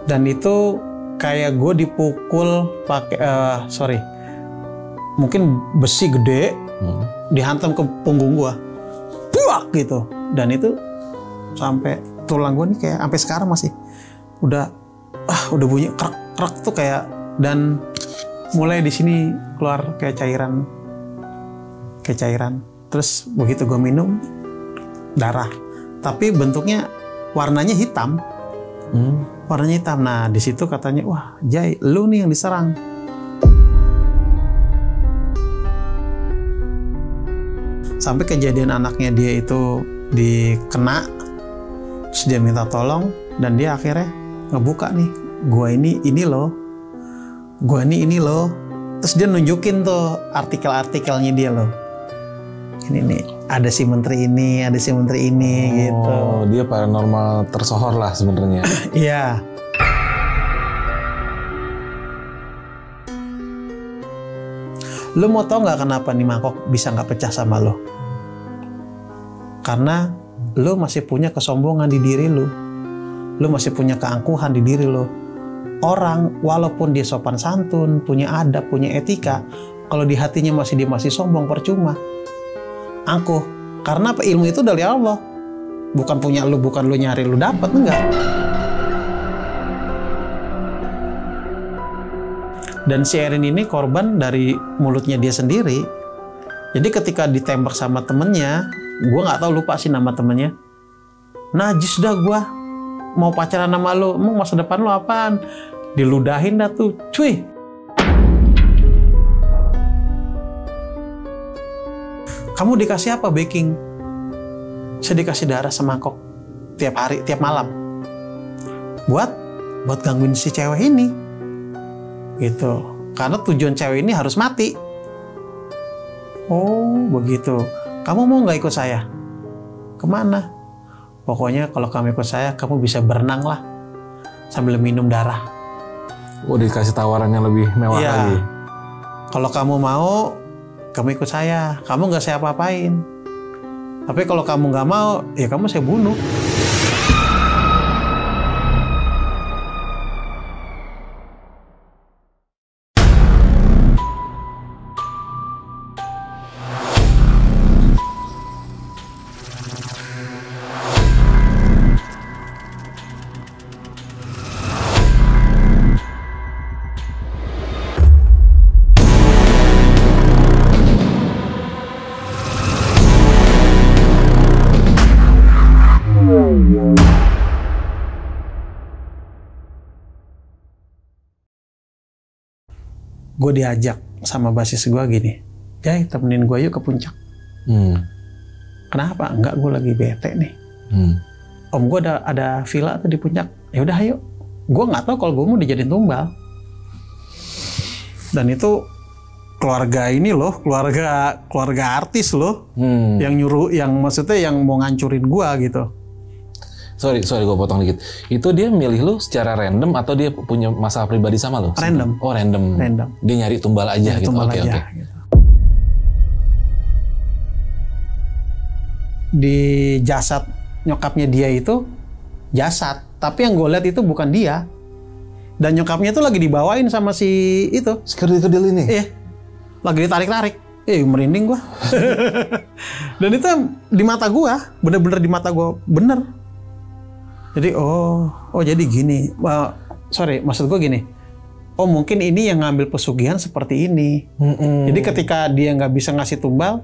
Dan itu kayak gue dipukul pakai mungkin besi gede dihantam ke punggung gue, buak gitu. Dan itu sampai tulang gue nih kayak sampai sekarang masih udah bunyi krek tuh kayak, dan mulai di sini keluar kayak cairan. Terus begitu gue minum darah, tapi bentuknya warnanya hitam. Warnanya hitam. Nah di situ katanya, wah Jai, lu nih yang diserang. Sampai kejadian anaknya dia itu dikena, terus dia minta tolong, dan dia akhirnya ngebuka nih, gua ini loh, gua ini loh. Terus dia nunjukin tuh artikel-artikelnya dia loh. Ini nih, ada si menteri ini gitu. Oh, dia paranormal tersohor lah sebenarnya. Iya. Lu mau tau nggak kenapa nih mangkok bisa nggak pecah sama lo? Karena lu masih punya kesombongan di diri lu. Lu masih punya keangkuhan di diri lu. Orang walaupun dia sopan santun, punya adab, punya etika, kalau di hatinya dia masih sombong, percuma. Angkuh. Karena apa? Ilmu itu dari Allah. Bukan punya lu, bukan lu nyari lu dapat, enggak. Dan si Erin ini korban dari mulutnya dia sendiri. Jadi ketika ditembak sama temennya, gue nggak tahu, lupa sih nama temennya. Najis dah gue, mau pacaran sama lu, emang masa depan lu apaan? Diludahin dah tuh, cuy. Kamu dikasih apa backing? Saya dikasih darah semangkok tiap hari, tiap malam. Buat gangguin si cewek ini. Gitu. Karena tujuan cewek ini harus mati. Oh, begitu. Kamu mau nggak ikut saya? Kemana? Pokoknya kalau kamu ikut saya, kamu bisa berenang lah. Sambil minum darah. Oh, dikasih tawaran yang lebih mewah lagi. Kalau kamu mau, kamu ikut saya. Kamu nggak saya apa-apain. Tapi kalau kamu nggak mau, ya kamu saya bunuh. Gue diajak sama basis gue gini, Jai temenin gue yuk ke puncak. Kenapa? Enggak, gue lagi bete nih. Om gue ada villa tuh di puncak. Ya udah ayo. Gue nggak tahu kalau gue mau dijadiin tumbal. Dan itu keluarga ini loh, keluarga artis loh, yang nyuruh, yang maksudnya yang mau ngancurin gue gitu. Sorry gue potong dikit. Itu dia milih lu secara random atau dia punya masalah pribadi sama lu? Random. Oh, random. Dia nyari tumbal aja gitu. Oke. Gitu. Di jasad nyokapnya dia itu jasad, tapi yang gue lihat itu bukan dia. Dan nyokapnya tuh lagi dibawain sama si itu. Si kedil ini? Iya. Lagi ditarik-tarik. Merinding gue. Dan itu di mata gue, bener-bener di mata gue, bener. Jadi jadi gini, sorry maksud gue gini, mungkin ini yang ngambil pesugihan seperti ini. Jadi ketika dia nggak bisa ngasih tumbal,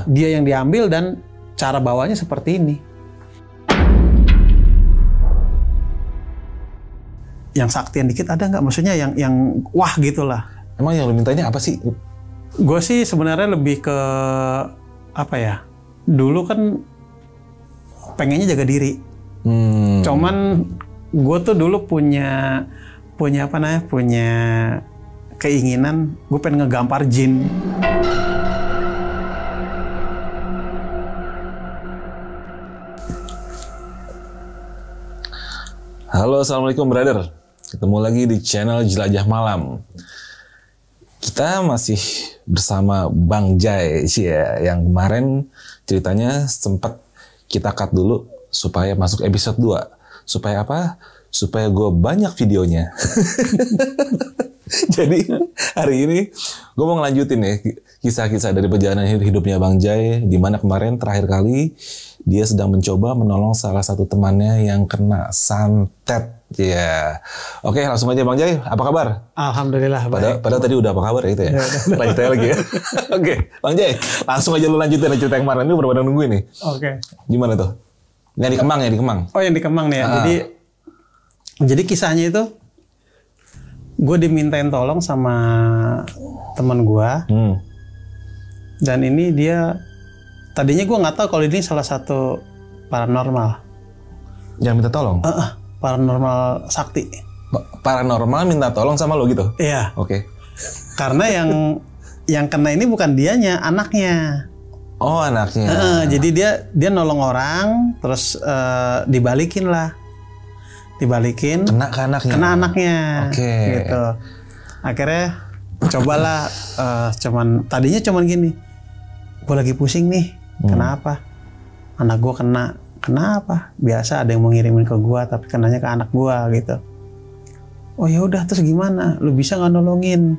dia yang diambil dan cara bawanya seperti ini. Yang saktian dikit ada nggak? Maksudnya yang wah gitulah. Emang yang lu mintanya apa sih? Gue sih sebenarnya lebih ke apa ya? Dulu kan pengennya jaga diri. Cuman gue tuh dulu punya apa namanya, punya keinginan gue pengen ngegampar jin. Halo, assalamualaikum brother. Ketemu lagi di channel Jelajah Malam. Kita masih bersama Bang Jai yang kemarin ceritanya sempat kita cut dulu supaya masuk episode 2. Supaya apa? supaya gue banyak videonya. Jadi hari ini gue mau ngelanjutin ya kisah-kisah dari perjalanan hidupnya Bang Jai, di mana kemarin terakhir kali dia sedang mencoba menolong salah satu temannya yang kena santet. Ya, oke, langsung aja Bang Jai, apa kabar? Alhamdulillah. Padahal tadi udah apa kabar ya itu ya? Lanjut aja lagi ya. Oke, Bang Jai, langsung aja lu lanjutin cerita yang kemarin. Ini bener-bener nungguin nih. Oke. Gimana tuh? Yang di Kemang ya, di Kemang. Oh, yang di Kemang nih ya. Jadi kisahnya itu, gue dimintain tolong sama teman gue. Dan ini dia, tadinya gue nggak tahu kalau ini salah satu paranormal. Yang minta tolong? Paranormal sakti. Paranormal minta tolong sama lo gitu? Iya. Oke. Karena yang kena ini bukan dianya, anaknya. Oh, anaknya. Jadi dia nolong orang, terus dibalikin lah. Dibalikin. Kena ke anaknya? Kena anaknya. Oke. Gitu. Akhirnya cobalah, tadinya cuman gini. Gue lagi pusing nih. Kenapa? Anak gue kena. Kenapa? Biasa ada yang mau ngirimin ke gue, tapi kenanya ke anak gue gitu. Oh ya udah, terus gimana? Lu bisa nggak nolongin?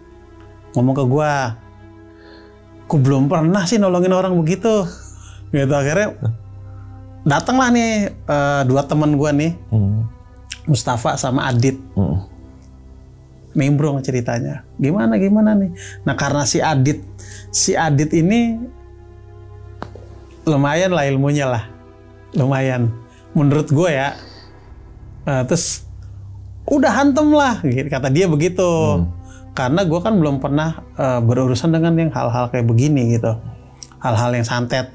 Ngomong ke gue. Gue belum pernah sih nolongin orang begitu. Gitu, akhirnya datanglah nih dua teman gue nih, Mustafa sama Adit. Nimbrung ceritanya. Gimana nih? Nah, karena si Adit ini lumayan lah ilmunya lah. Lumayan. Menurut gue ya. Terus udah hantem lah, kata dia begitu. Karena gue kan belum pernah berurusan dengan yang hal-hal kayak begini gitu. Hal-hal yang santet.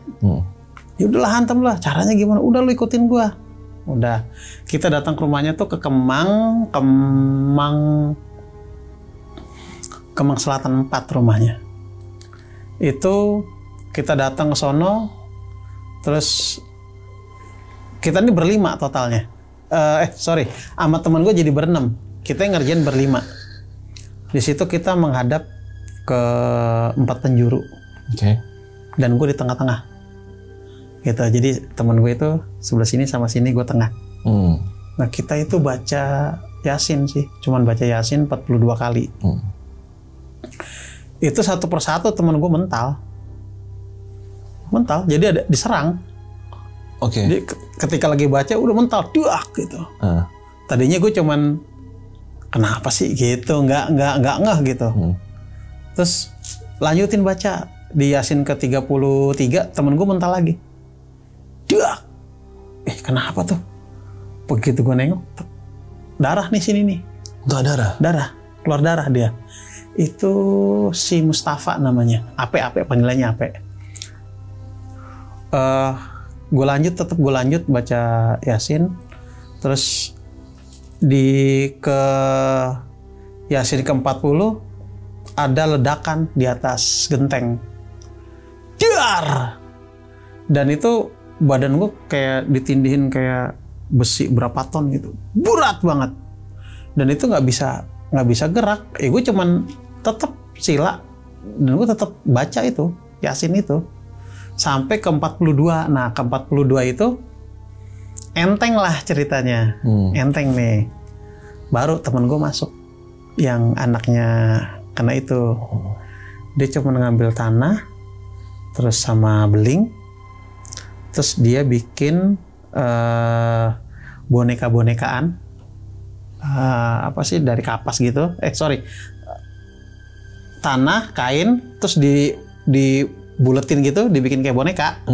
Ya udahlah, hantem lah. Caranya gimana? Udah, lu ikutin gue. Udah. Kita datang ke rumahnya tuh ke Kemang Selatan 4 rumahnya. Itu kita datang ke sono, terus kita ini berlima totalnya. Sama temen gue jadi berenam. Kita yang ngerjain berlima. Di situ kita menghadap ke 4 penjuru. Oke. Dan gue di tengah-tengah. Gitu. Jadi temen gue itu sebelah sini sama sini, gue tengah. Nah, kita itu baca Yasin sih. Cuman baca Yasin 42 kali. Itu satu persatu temen gue mental. Jadi ada diserang. Oke. Jadi ketika lagi baca udah mental, duak gitu. Tadinya gue cuman kenapa sih gitu, nggak ngeh gitu. Terus lanjutin baca di Yasin ke 33, temen gue mental lagi. Duak. Kenapa tuh? Begitu gue nengok, darah nih sini nih. Tuh darah. Keluar darah dia. Itu si Mustafa namanya. Ape panggilannya Ape. Gue lanjut baca Yasin. Terus ke Yasin ke-40 ada ledakan di atas genteng. Dar! Dan itu badan gue kayak ditindihin kayak besi berapa ton gitu. Berat banget. Dan itu nggak bisa gerak. Gue cuman tetap sila dan gue tetap baca itu Yasin itu sampai ke 42. Nah, ke 42 itu enteng lah ceritanya. Enteng nih. Baru temen gue masuk yang anaknya kena itu. Dia cuma ngambil tanah terus sama beling, terus dia bikin boneka-bonekaan dari kapas gitu. Tanah, kain, terus dibuletin gitu, dibikin kayak boneka.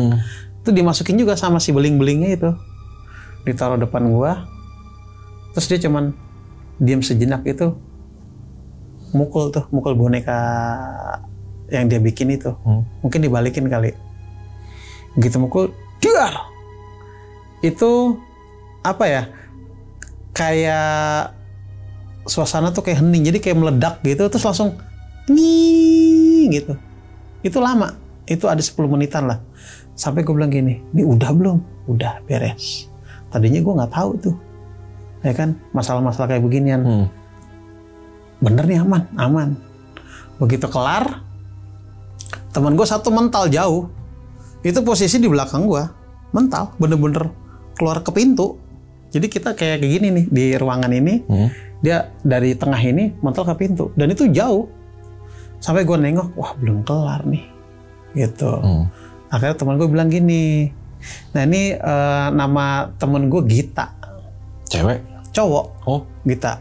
Itu dimasukin juga sama si beling-belingnya itu. Ditaruh depan gua. Terus dia cuman diam sejenak itu. Mukul boneka yang dia bikin itu. Mungkin dibalikin kali. Begitu mukul, dar! Itu apa ya? Kayak suasana tuh kayak hening, jadi kayak meledak gitu, terus langsung nih gitu. Itu lama, itu ada 10 menitan lah. Sampai gue bilang gini, ini udah belum? Udah, beres. Tadinya gue nggak tahu tuh, ya kan, masalah-masalah kayak beginian. Bener nih, aman. Begitu kelar, teman gue satu mental jauh, itu posisi di belakang gue, mental, bener-bener keluar ke pintu. Jadi kita kayak gini nih di ruangan ini, dia dari tengah ini mental ke pintu, dan itu jauh. Sampai gue nengok, wah belum kelar nih, gitu. Akhirnya teman gue bilang gini, nah ini nama temen gue Gita. Cewek? Cowok. Oh, Gita.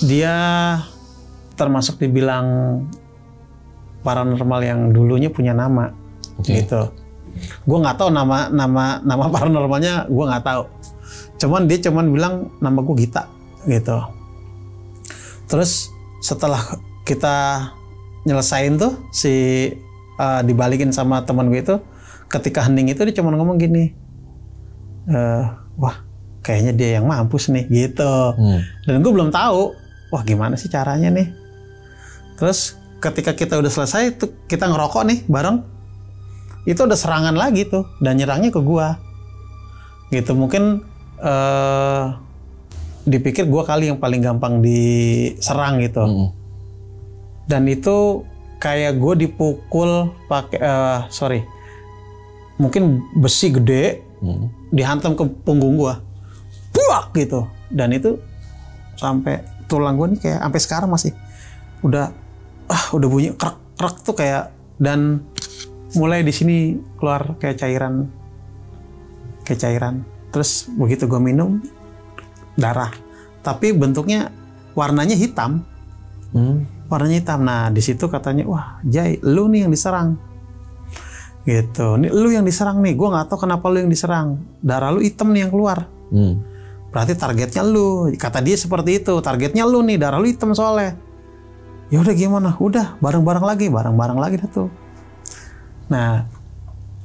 Dia termasuk dibilang paranormal yang dulunya punya nama, gitu. Gue nggak tahu nama paranormalnya, gue nggak tahu. Cuman dia bilang nama gue Gita, gitu. Terus setelah kita nyelesain tuh dibalikin sama teman gue itu, ketika hening itu dia cuma ngomong gini, wah kayaknya dia yang mampus nih, gitu. Dan gue belum tahu, wah gimana sih caranya nih. Terus ketika kita udah selesai tuh, kita ngerokok nih bareng, itu udah serangan lagi tuh, dan nyerangnya ke gue, gitu. Mungkin dipikir gue kali yang paling gampang diserang gitu. Dan itu kayak gue dipukul pakai mungkin besi gede dihantam ke punggung gue, buak gitu. Dan itu sampai tulang gue nih kayak sampai sekarang masih udah bunyi krek tuh kayak, dan mulai di sini keluar kayak cairan. Terus begitu gue minum, darah, tapi bentuknya warnanya hitam. Warnanya hitam. Nah di situ katanya, wah Jai, lu nih yang diserang, gitu. Nih lu yang diserang nih, gue nggak tahu kenapa lu yang diserang, darah lu hitam nih yang keluar. Berarti targetnya lu, kata dia seperti itu, targetnya lu nih, darah lu hitam soalnya. Ya udah gimana, udah bareng-bareng lagi dah tuh. Nah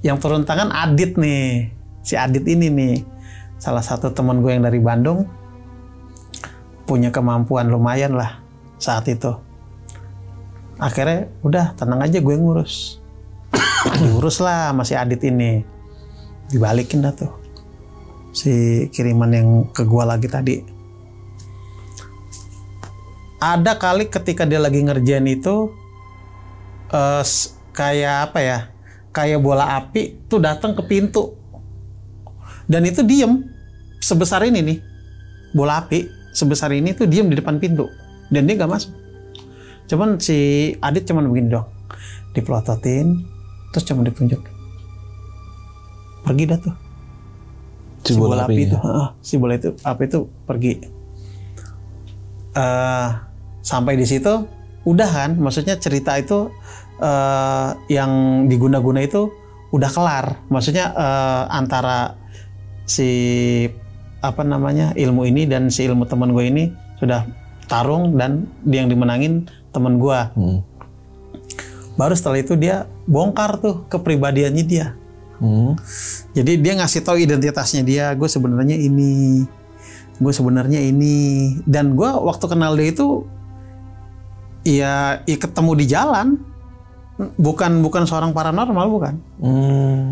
yang turun tangan Adit nih, si Adit ini nih, salah satu teman gue yang dari Bandung, punya kemampuan lumayan lah saat itu. Akhirnya udah tenang aja, gue ngurus. Diurus lah sama si Adit ini, dibalikin dah tuh si kiriman yang ke gue lagi tadi. Ada kali ketika dia lagi ngerjain itu, kayak apa ya, kayak bola api tuh datang ke pintu, dan itu diem sebesar ini nih, bola api sebesar ini tuh diem di depan pintu, dan dia nggak masuk. Cuman si Adit cuman begini dong, dipelototin, terus cuma ditunjuk, pergi dah tuh si bola api itu, si bola itu api itu pergi. Sampai di situ udah kan, maksudnya cerita itu yang diguna-guna itu udah kelar. Maksudnya antara si ilmu ini dan si ilmu teman gue ini sudah tarung, dan dia yang dimenangin teman gue. Baru setelah itu dia bongkar tuh kepribadiannya dia. Jadi dia ngasih tahu identitasnya dia, gue sebenarnya ini. Dan gue waktu kenal dia itu ya ketemu di jalan, bukan seorang paranormal, bukan.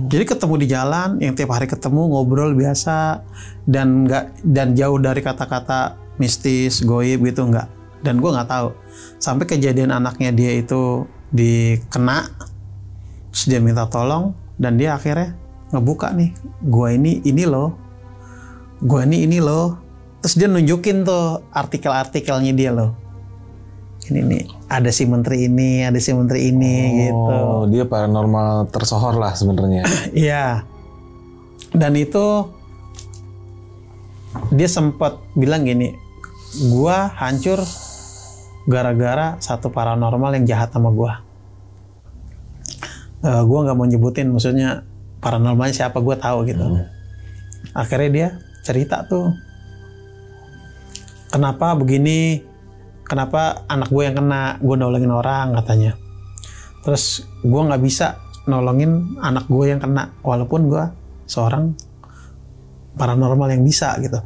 Jadi ketemu di jalan, yang tiap hari ketemu, ngobrol biasa, dan jauh dari kata-kata mistis, goib gitu, enggak. Dan gue nggak tahu sampai kejadian anaknya dia itu dikena, terus dia minta tolong, dan dia akhirnya ngebuka nih, gue ini loh. Terus dia nunjukin tuh artikel-artikelnya dia loh. Ini nih, ada si menteri ini gitu. Dia paranormal tersohor lah sebenarnya. Iya. Dan itu dia sempat bilang gini, gua hancur gara-gara satu paranormal yang jahat sama gua. Gua nggak mau nyebutin, maksudnya paranormalnya siapa, gua tahu gitu. Akhirnya dia cerita tuh, kenapa begini, kenapa anak gue yang kena, gue nolongin orang katanya. Terus gue nggak bisa nolongin anak gue yang kena, walaupun gue seorang paranormal yang bisa gitu.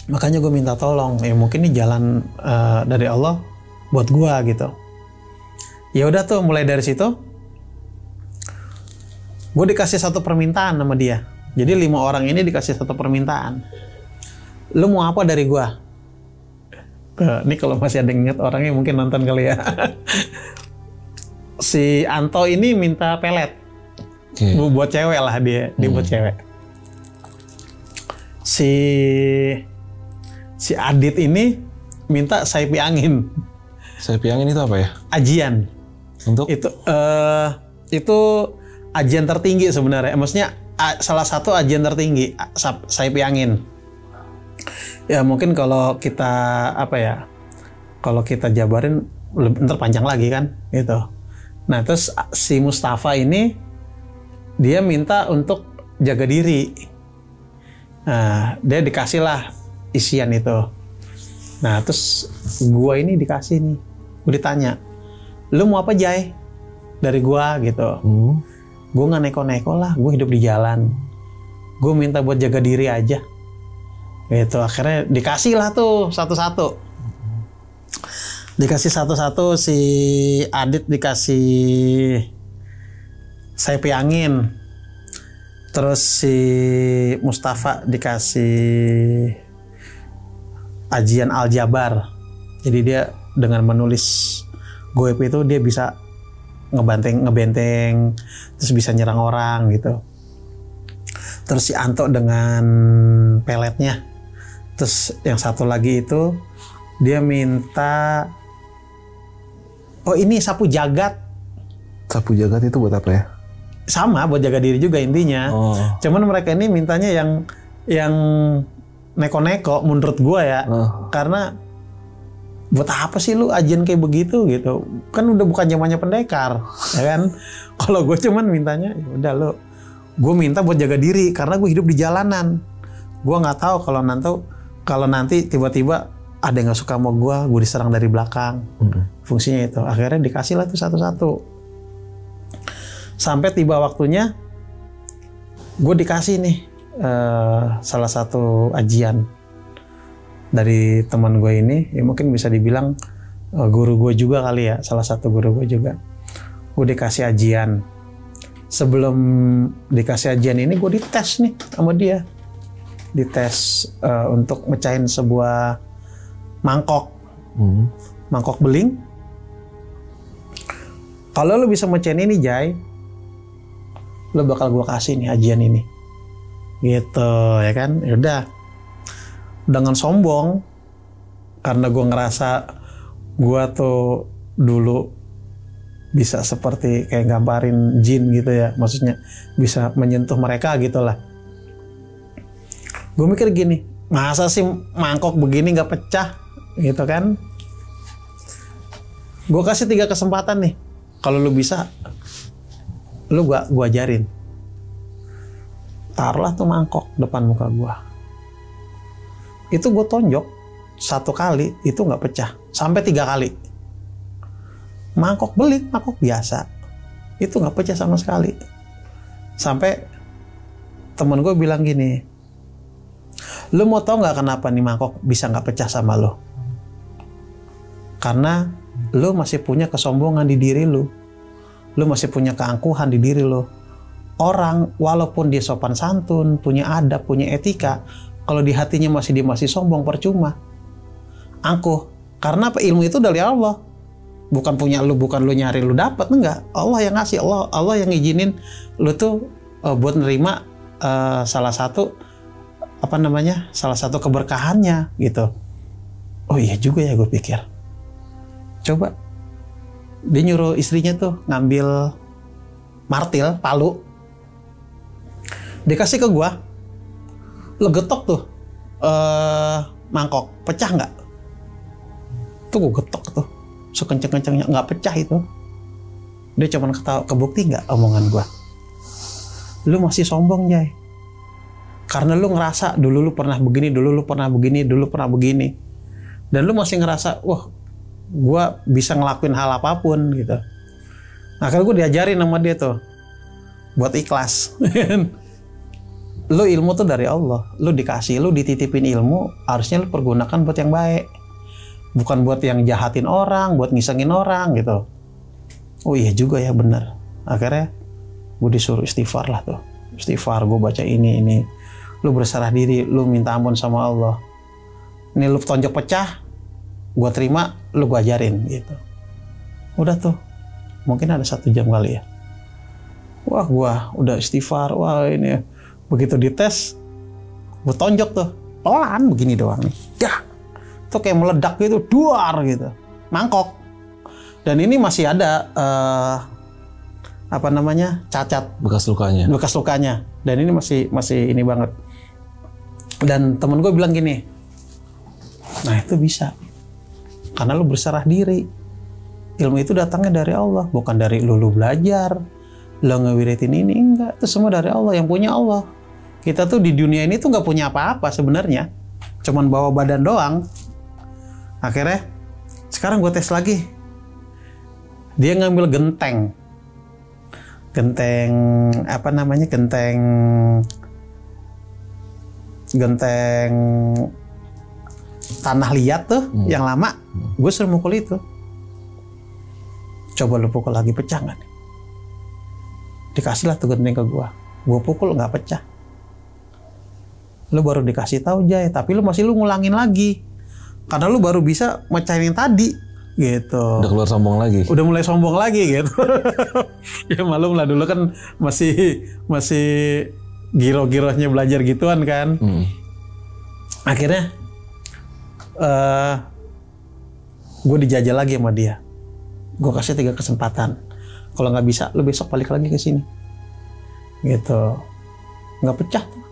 Makanya gue minta tolong, ya mungkin ini jalan dari Allah buat gue gitu. Ya udah tuh, mulai dari situ gue dikasih satu permintaan sama dia. Jadi 5 orang ini dikasih satu permintaan. Lu mau apa dari gue? Ini kalau masih ada yang ingat orangnya mungkin nonton kali ya. Si Anto ini minta pelet. Buat cewek lah dia buat cewek. si Adit ini minta saya piangin. Saya piangin itu apa ya? Ajian. Untuk? Itu ajian tertinggi sebenarnya. Maksudnya salah satu ajian tertinggi saya piangin. Ya mungkin kalau kita kalau kita jabarin ntar panjang lagi kan gitu. Nah terus si Mustafa ini dia minta untuk jaga diri. Nah dia dikasih lah isian itu. Nah terus gua ini dikasih nih, gua ditanya, lu mau apa Jai? Dari gua gitu. Gua nggak neko-neko lah, gua hidup di jalan. Gua minta buat jaga diri aja. Gitu akhirnya dikasih lah tuh satu-satu. Dikasih satu-satu, si Adit dikasih saya piangin, terus si Mustafa dikasih ajian aljabar. Jadi dia dengan menulis goib itu dia bisa ngebenteng, terus bisa nyerang orang gitu. Terus si Anto dengan peletnya. Terus yang satu lagi itu dia minta, oh ini sapu jagat. Sapu jagat itu buat apa ya? Sama buat jaga diri juga intinya. Cuman mereka ini mintanya yang neko-neko menurut gua ya. Karena buat apa sih lu ajian kayak begitu gitu? Kan udah bukan zamannya pendekar, ya kan? Kalau gue cuman mintanya, ya udah lu, gue minta buat jaga diri karena gue hidup di jalanan. Gue nggak tahu kalau nanti tiba-tiba ada yang nggak suka sama gue diserang dari belakang. Fungsinya itu. Akhirnya dikasih lah tuh satu-satu. Sampai tiba waktunya, gue dikasih nih salah satu ajian dari teman gue ini. Ya mungkin bisa dibilang guru gue juga kali ya, salah satu guru gue juga. Gue dikasih ajian. Sebelum dikasih ajian ini, gue dites nih sama dia. Dites untuk mecahin sebuah mangkok. Mangkok beling. Kalau lo bisa mecahin ini, Jai, lo bakal gue kasih nih ajian ini. Gitu, ya kan? Yaudah. Dengan sombong, karena gue ngerasa gue tuh dulu bisa seperti kayak gambarin jin gitu ya. Maksudnya bisa menyentuh mereka gitu lah. Gue mikir gini, masa sih mangkok begini gak pecah? Gitu kan? Gue kasih 3 kesempatan nih. Kalau lu bisa, lu gua ajarin. Taruhlah tuh mangkok depan muka gue. Itu gue tonjok 1 kali, itu nggak pecah. Sampai 3 kali. Mangkok beling, mangkok biasa. Itu nggak pecah sama sekali. Sampai temen gue bilang gini, lu mau tau nggak kenapa nih mangkok bisa nggak pecah sama lo? Karena lu masih punya kesombongan di diri lu. Lu masih punya keangkuhan di diri lu. Orang walaupun dia sopan santun, punya adab, punya etika, kalau di hatinya dia masih sombong, percuma. Angkuh. Karena apa? Ilmu itu dari Allah. Bukan punya lu, bukan lu nyari lu dapat, enggak. Allah yang ngasih, Allah yang ngizinin lu tuh buat nerima salah satu keberkahannya gitu. Oh iya juga ya, gue pikir. Coba dia nyuruh istrinya tuh ngambil martil, palu, dikasih ke gua, lo getok tuh mangkok, pecah nggak? Tuh gua getok tuh, sekenceng-kencengnya, nggak pecah itu. Dia cuma ketawa, kebukti nggak omongan gua? Lu masih sombong, Jai. Karena lu ngerasa dulu lu pernah begini, dulu lu pernah begini. Dan lu masih ngerasa, wah, gua bisa ngelakuin hal apapun gitu. Nah, akhirnya gue diajarin sama dia tuh buat ikhlas. Lu ilmu tuh dari Allah. Lu dikasih, lu dititipin ilmu, harusnya lu pergunakan buat yang baik. Bukan buat yang jahatin orang, buat ngisengin orang gitu. Oh iya juga ya, bener. Akhirnya gue disuruh istighfar lah tuh. Istighfar, gue baca ini. Lu berserah diri, lu minta ampun sama Allah. Ini lu tonjok pecah, gue terima, lu gue ajarin gitu. Udah tuh, mungkin ada 1 jam kali ya. Wah, gue udah istighfar, wah ini. Begitu dites, Gue tonjok tuh, pelan begini doang nih. Ya, itu kayak meledak gitu, duar gitu, mangkok. Dan ini masih ada cacat, bekas lukanya. Dan ini masih ini banget. Dan temen gue bilang gini, nah itu bisa, karena lu berserah diri. Ilmu itu datangnya dari Allah, bukan dari lu belajar, lu ngewiritin ini, enggak. Itu semua dari Allah, yang punya Allah. Kita tuh di dunia ini tuh nggak punya apa-apa sebenarnya, cuman bawa badan doang. Akhirnya sekarang gue tes lagi, dia ngambil genteng tanah liat tuh yang lama. Gue suruh mukul itu, coba lu pukul lagi, pecah nggak nih? Dikasih lah tuh genteng ke gue pukul nggak pecah. Lu baru dikasih tahu Jay, tapi lu ngulangin lagi karena lu baru bisa mecahin yang tadi gitu. Udah keluar sombong lagi. Udah mulai sombong lagi gitu. Ya malum lah, dulu kan masih giro-girohnya belajar gituan kan. Akhirnya gue dijajah lagi sama dia. Gue kasih 3 kesempatan. Kalau nggak bisa, lu besok balik lagi ke sini. Gitu. Nggak pecah tuh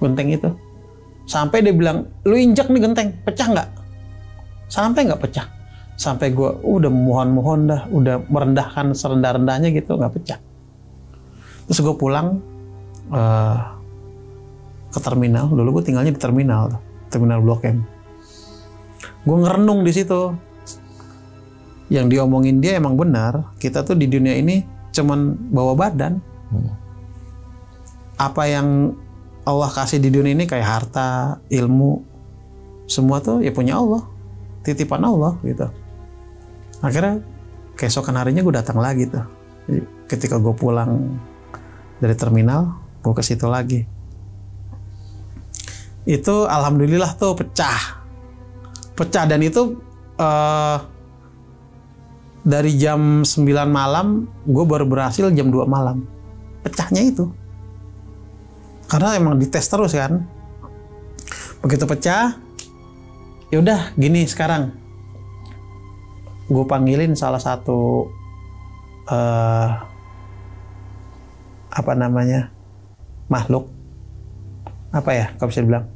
genteng itu. Sampai dia bilang, lu injak nih genteng, pecah nggak? Sampai nggak pecah. Sampai gue udah mohon dah, udah merendahkan serendah-rendahnya gitu, nggak pecah. Terus gue pulang ke terminal. Dulu gue tinggalnya di terminal Blok M. Gue ngerenung di situ. Yang diomongin dia emang benar. Kita tuh di dunia ini cuman bawa badan. Apa yang Allah kasih di dunia ini kayak harta, ilmu, semua tuh ya punya Allah, titipan Allah gitu. Akhirnya keesokan harinya gue datang lagi tuh. Ketika gue pulang dari terminal, gue ke situ lagi. Itu alhamdulillah tuh pecah dan itu dari jam 9 malam gue baru berhasil jam 2 malam pecahnya itu. Karena emang dites terus kan. Begitu pecah, ya udah gini sekarang. Gue panggilin salah satu makhluk, apa ya kalau bisa dibilang,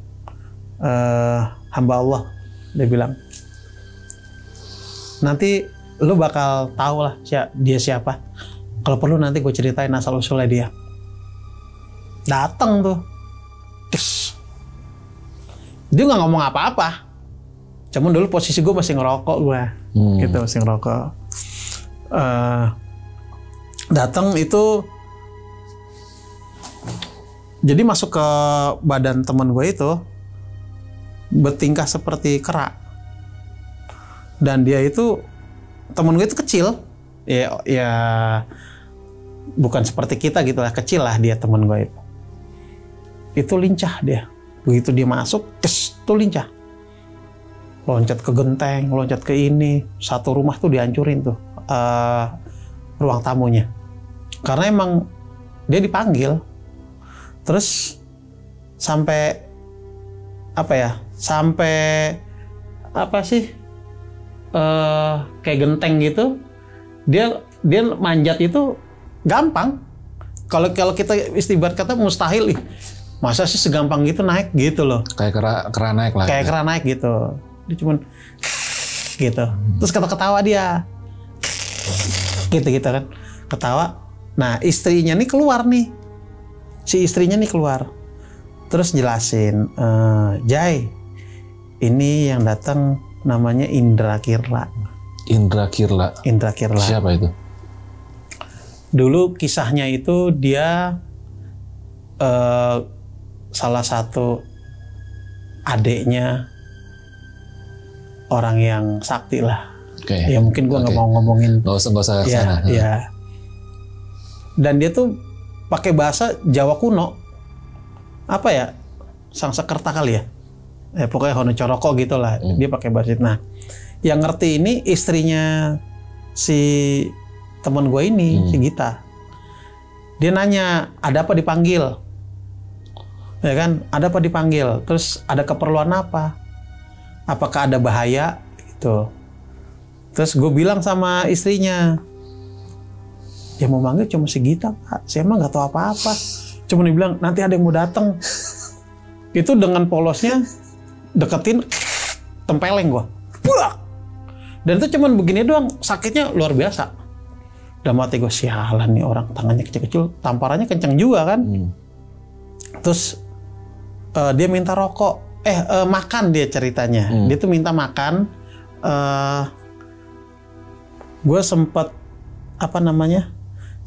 hamba Allah. Dia bilang, nanti lu bakal tahu lah dia siapa. Kalau perlu nanti gue ceritain asal usulnya dia. Datang tuh, dia nggak ngomong apa-apa. Cuman dulu posisi gue masih ngerokok gitu, masih ngerokok. Datang itu, jadi masuk ke badan teman gue itu, bertingkah seperti kera. Dan dia itu, teman gue itu kecil, ya bukan seperti kita gitu lah, kecil lah dia teman gue itu. Itu lincah dia. Begitu dia masuk, tuh lincah. Loncat ke genteng, loncat ke ini. Satu rumah tuh dihancurin tuh, ruang tamunya. Karena emang dia dipanggil. Terus sampai kayak genteng gitu. Dia manjat itu gampang. Kalau kita istibarat kata mustahil. Masa sih segampang gitu naik gitu loh. Kayak kera naik lah. Kayak kera naik gitu. Dia cuman gitu. Terus ketawa dia. Gitu kan. Ketawa. Nah, istrinya nih keluar nih. Si istrinya nih keluar. Terus jelasin, Jai, ini yang datang namanya Indra Kirla. Indra Kirla. Siapa itu? Dulu kisahnya itu dia salah satu adeknya orang yang sakti lah. Okay. Ya mungkin gue nggak mau ngomongin. Nggak usah ya, sana. Ya. Dan dia tuh pakai bahasa Jawa kuno. Apa ya? Sangsekerta kali ya? Pokoknya Hono Coroko gitu lah. Dia pakai bahasa itu. Nah, yang ngerti ini istrinya si teman gue ini, si Gita. Dia nanya, ada apa dipanggil? Ya kan, ada apa dipanggil? Terus ada keperluan apa? Apakah ada bahaya? Gitu. Terus gue bilang sama istrinya, ya mau manggil cuma si Gita, Pak. Saya emang nggak tahu apa-apa. Cuma dibilang nanti ada yang mau datang. Itu dengan polosnya deketin, tempeleng gue. Dan itu cuman begini doang, sakitnya luar biasa. Dalam hati gue, sialan nih orang, tangannya kecil-kecil, tamparannya kenceng juga kan. Terus dia minta rokok, makan dia ceritanya. Dia tuh minta makan. Gue sempet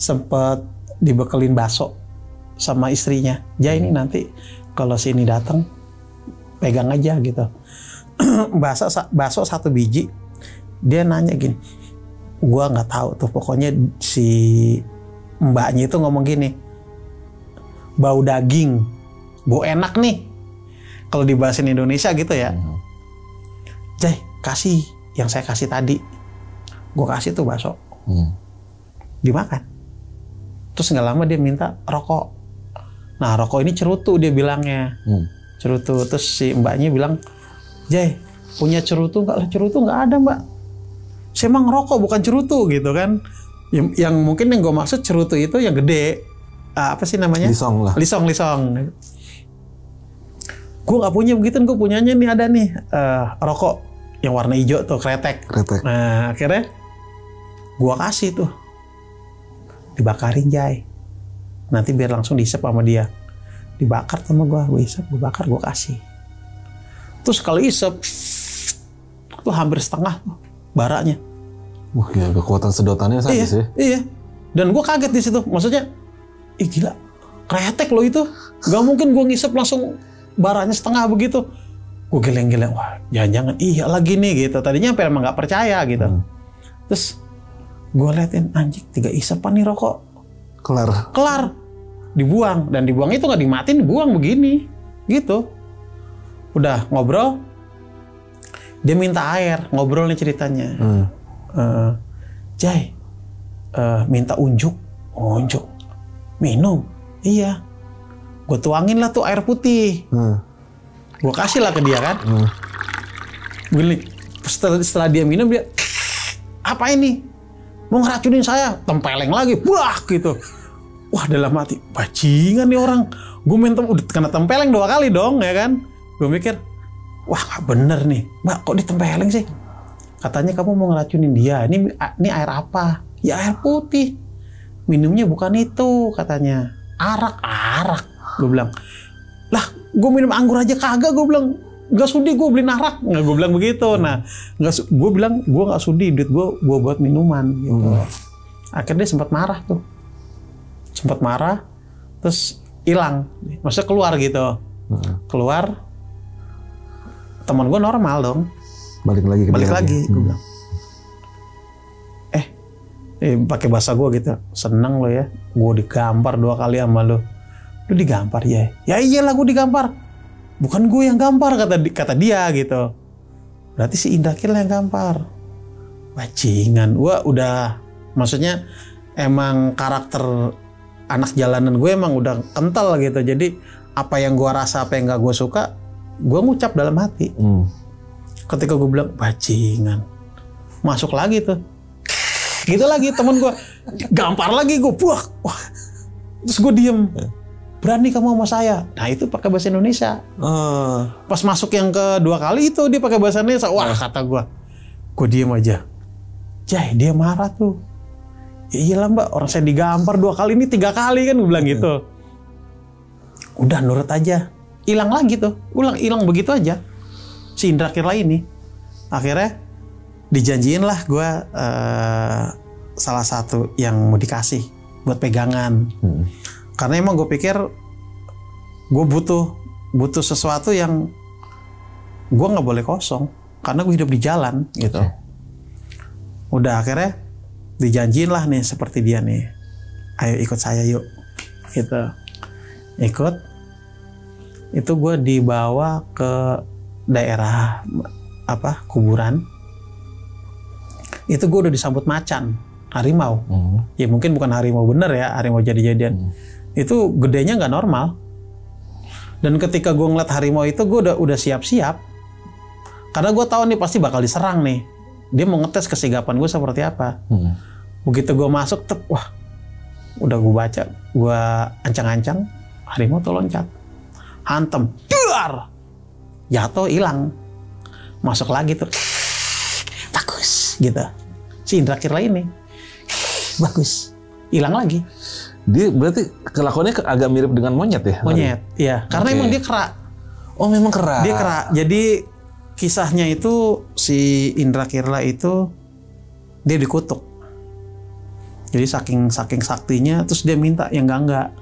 sempet dibekelin bakso sama istrinya. Ja, ini nanti kalau sini datang pegang aja gitu. Bakso 1 biji. Dia nanya gini, gue nggak tahu tuh, pokoknya si mbaknya itu ngomong gini, bau daging, bau enak nih, kalau di bahasa Indonesia gitu ya. Jay, kasih yang saya kasih tadi, gue kasih tuh bakso, dimakan. Terus nggak lama dia minta rokok. Nah rokok ini cerutu dia bilangnya, cerutu. Terus si mbaknya bilang, Jay, punya cerutu nggak? Cerutu nggak ada mbak. Saya emang ngerokok bukan cerutu gitu kan. Yang mungkin yang gue maksud cerutu itu yang gede. Apa sih namanya? Lisong lah. Lisong. Gue nggak punya begitu, gue punyanya nih ada nih rokok yang warna hijau tuh, kretek. Nah akhirnya gue kasih tuh, dibakarin Jay. Nanti biar langsung diisep sama dia. Dibakar sama gue isep, gue bakar, gue kasih. Terus kalau isep tuh hampir setengah tuh baranya. Wah, ya, kekuatan sedotannya sadis ya. Iya. Dan gue kaget di situ. Maksudnya, gila, kretek loh itu. Gak mungkin gue ngisep langsung baranya setengah begitu. Gue geleng-geleng, wah jangan-jangan iya lagi nih gitu. Tadinya emang gak percaya gitu. Terus gue liatin, anjing 3 isepan nih rokok. Kelar. Dibuang. Dan dibuang itu gak dimatiin, dibuang begini. Gitu. Udah ngobrol. Dia minta air, ngobrol nih ceritanya. Jay, minta unjuk. Minum. Iya. Gue tuangin lah tuh air putih. Gue kasih lah ke dia kan. Gini, setelah dia minum dia, apa ini? Mau ngeracunin saya? Tempeleng lagi, buah gitu. Wah dalam hati, bajingan nih orang. Gue udah kena tempeleng 2 kali dong ya kan. Gue mikir, wah gak bener nih, mbak kok ditempeleng sih? Katanya kamu mau ngeracunin dia. Ini air apa? Ya air putih. Minumnya bukan itu katanya. Arak. Gue bilang, lah gue minum anggur aja kagak. Gue bilang, gak sudi gue beliin arak. Nggak, gue bilang begitu. Nah, gue bilang gue gak sudi, duit gue buat minuman gitu. Akhirnya dia sempat marah tuh. Terus hilang. Maksudnya keluar gitu. Keluar. Teman gue normal dong. Balik lagi. Gue bilang, pakai bahasa gue gitu, seneng lo ya, gue digampar 2 kali sama lo. Lu digampar ya? Ya iyalah gue digampar. Bukan gue yang gampar kata dia gitu. Berarti si Indakil yang gampar. Bajingan. Gue udah, maksudnya emang karakter anak jalanan gue emang udah kental gitu. Jadi apa yang gue rasa, apa yang gak gue suka, gue ngucap dalam hati. Ketika gue bilang bajingan, masuk lagi tuh, gitu lagi temen gue gampar lagi, gue buah. Wah. Terus gue diem. Berani kamu sama saya? Nah itu pakai bahasa Indonesia. Pas masuk yang kedua kali itu dia pakai bahasa Indonesia. Wah kata gue diem aja. Jay, dia marah tuh. Ya iyalah mbak, orang saya digampar 2 kali, ini 3 kali kan, gue bilang gitu. Udah nurut aja. Hilang lagi tuh, hilang begitu aja. Si Indra Kirla ini. Akhirnya dijanjiin lah gue salah satu yang mau dikasih buat pegangan. Karena emang gue pikir gue butuh sesuatu yang gue nggak boleh kosong. Karena gue hidup di jalan gitu. Udah akhirnya dijanjiin lah nih seperti dia nih. Ayo ikut saya yuk. Gitu. Ikut. Itu gue dibawa ke daerah kuburan. Itu gue udah disambut macan, harimau. Ya mungkin bukan harimau bener ya, harimau jadi-jadian. Itu gedenya nggak normal. Dan ketika gue ngeliat harimau itu, gue udah siap-siap. Karena gue tahu nih pasti bakal diserang nih. Dia mau ngetes kesigapan gue seperti apa. Begitu gue masuk, wah, udah gue baca, gue ancang-ancang, harimau tuh loncat, hantem, duar, jatuh, hilang, masuk lagi tuh, bagus, gitu. Si Indra Kirla ini, bagus, hilang lagi. Dia berarti kelakuannya agak mirip dengan monyet ya? Monyet, iya. Karena emang dia kera. Oh, memang kera. Dia kera. Jadi kisahnya itu si Indra Kirla itu dia dikutuk. Jadi saking saktinya, terus dia minta yang enggak.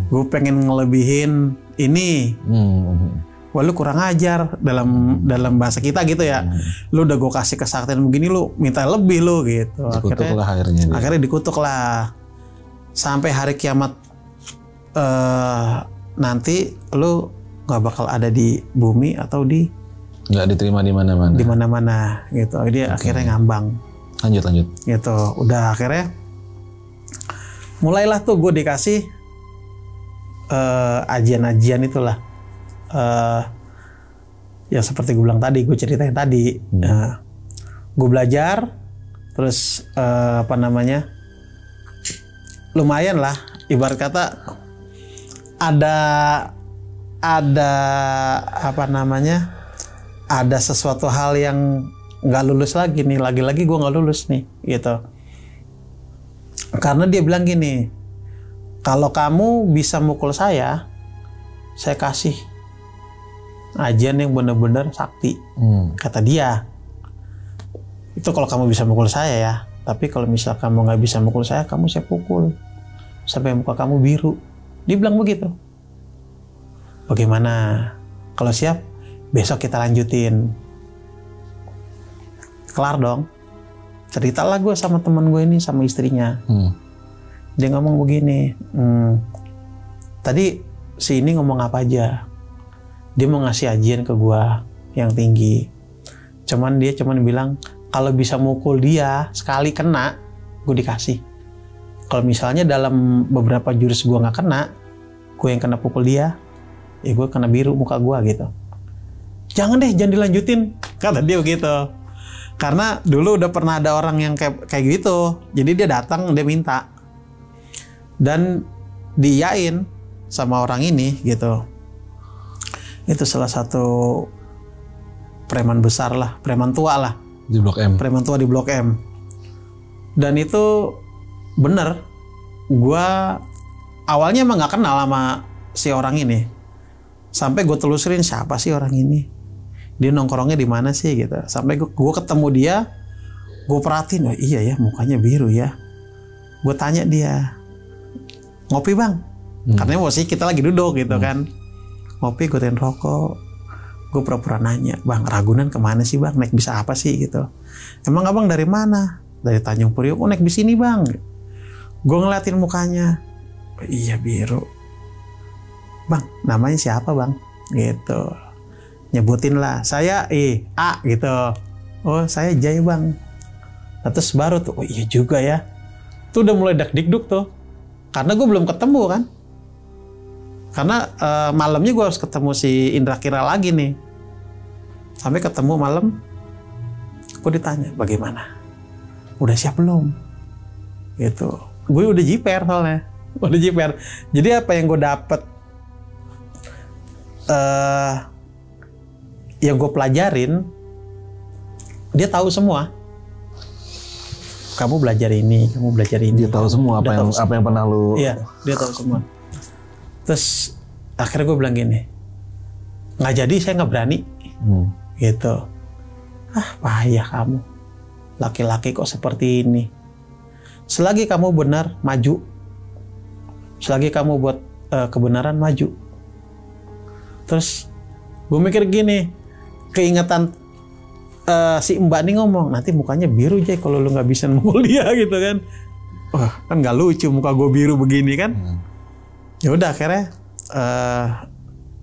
Gue pengen ngelebihin ini. Wah, lu kurang ajar dalam bahasa kita gitu ya. Lu udah gue kasih kesaktian begini, lu minta lebih lu gitu. Dikutuk lah akhirnya. Akhirnya dikutuk lah. Sampai hari kiamat nanti lu nggak bakal ada di bumi atau nggak diterima di mana-mana. Di mana-mana gitu. Dia akhirnya ngambang. Lanjut. Gitu. Udah akhirnya mulailah tuh gue dikasih ajian-ajian itulah. Ya seperti gue bilang tadi, gue ceritain tadi. Gue belajar, terus lumayan lah, ibarat kata ada sesuatu hal yang nggak lulus lagi nih, lagi-lagi gue nggak lulus nih gitu. Karena dia bilang gini, kalau kamu bisa mukul saya kasih ajian yang benar-benar sakti. Kata dia, itu kalau kamu bisa mukul saya ya. Tapi kalau misal kamu nggak bisa mukul saya pukul sampai muka kamu biru. Dia bilang begitu. Bagaimana? Kalau siap, besok kita lanjutin. Kelar dong. Ceritalah gue sama teman gue ini, sama istrinya. Dia ngomong begini, tadi si ini ngomong apa aja? Dia mau ngasih ajian ke gue yang tinggi. Dia cuman bilang, kalau bisa mukul dia sekali kena, gue dikasih. Kalau misalnya dalam beberapa jurus gue nggak kena, gue yang kena pukul dia, ya gue kena biru muka gue gitu. Jangan dilanjutin, kata dia begitu. Karena dulu udah pernah ada orang yang kayak gitu. Jadi dia datang, dia minta. Dan diiyain sama orang ini gitu. Itu salah satu preman besar lah, preman tua lah. Di Blok M. Preman tua di Blok M. Dan itu bener. Gua awalnya emang gak kenal sama si orang ini. Sampai gue telusurin siapa sih orang ini. Dia nongkrongnya di mana sih gitu. Sampai gue ketemu dia. Gue perhatiin, oh iya ya mukanya biru ya. Gue tanya dia, ngopi bang? Karena posisi kita lagi duduk gitu kan. Ngopi, gue tain rokok. Gue pura-pura nanya, bang Ragunan kemana sih bang? Naik bis apa sih gitu? Emang abang dari mana? Dari Tanjung Priok. Oh naik bis ini bang. Gue ngeliatin mukanya, oh, iya biru. Bang namanya siapa bang? Gitu. Nyebutin lah, saya A gitu. Oh saya Jai bang. Nah, terus baru tuh, oh iya juga ya. Tuh udah mulai dak-dikduk tuh. Karena gue belum ketemu kan. Karena malamnya gue harus ketemu si Indra Kira lagi nih. Sampai ketemu malam, gue ditanya, bagaimana? Udah siap belum? Gitu. Gue udah jiper soalnya. Udah jiper. Jadi apa yang gue dapet, yang gue pelajarin, dia tahu semua. Kamu belajar ini, kamu belajar ini. Dia tahu semua apa yang pernah lu. Iya, dia tahu semua. Terus akhirnya gue bilang gini, nggak jadi, saya nggak berani. Gitu. Ah payah kamu, laki-laki kok seperti ini. Selagi kamu benar, maju. Selagi kamu buat kebenaran, maju. Terus gue mikir gini, keingetan si Mbak nih ngomong, nanti mukanya biru Jay kalau lu nggak bisa mukul dia gitu kan. Wah kan nggak lucu muka gue biru begini kan. Ya udah akhirnya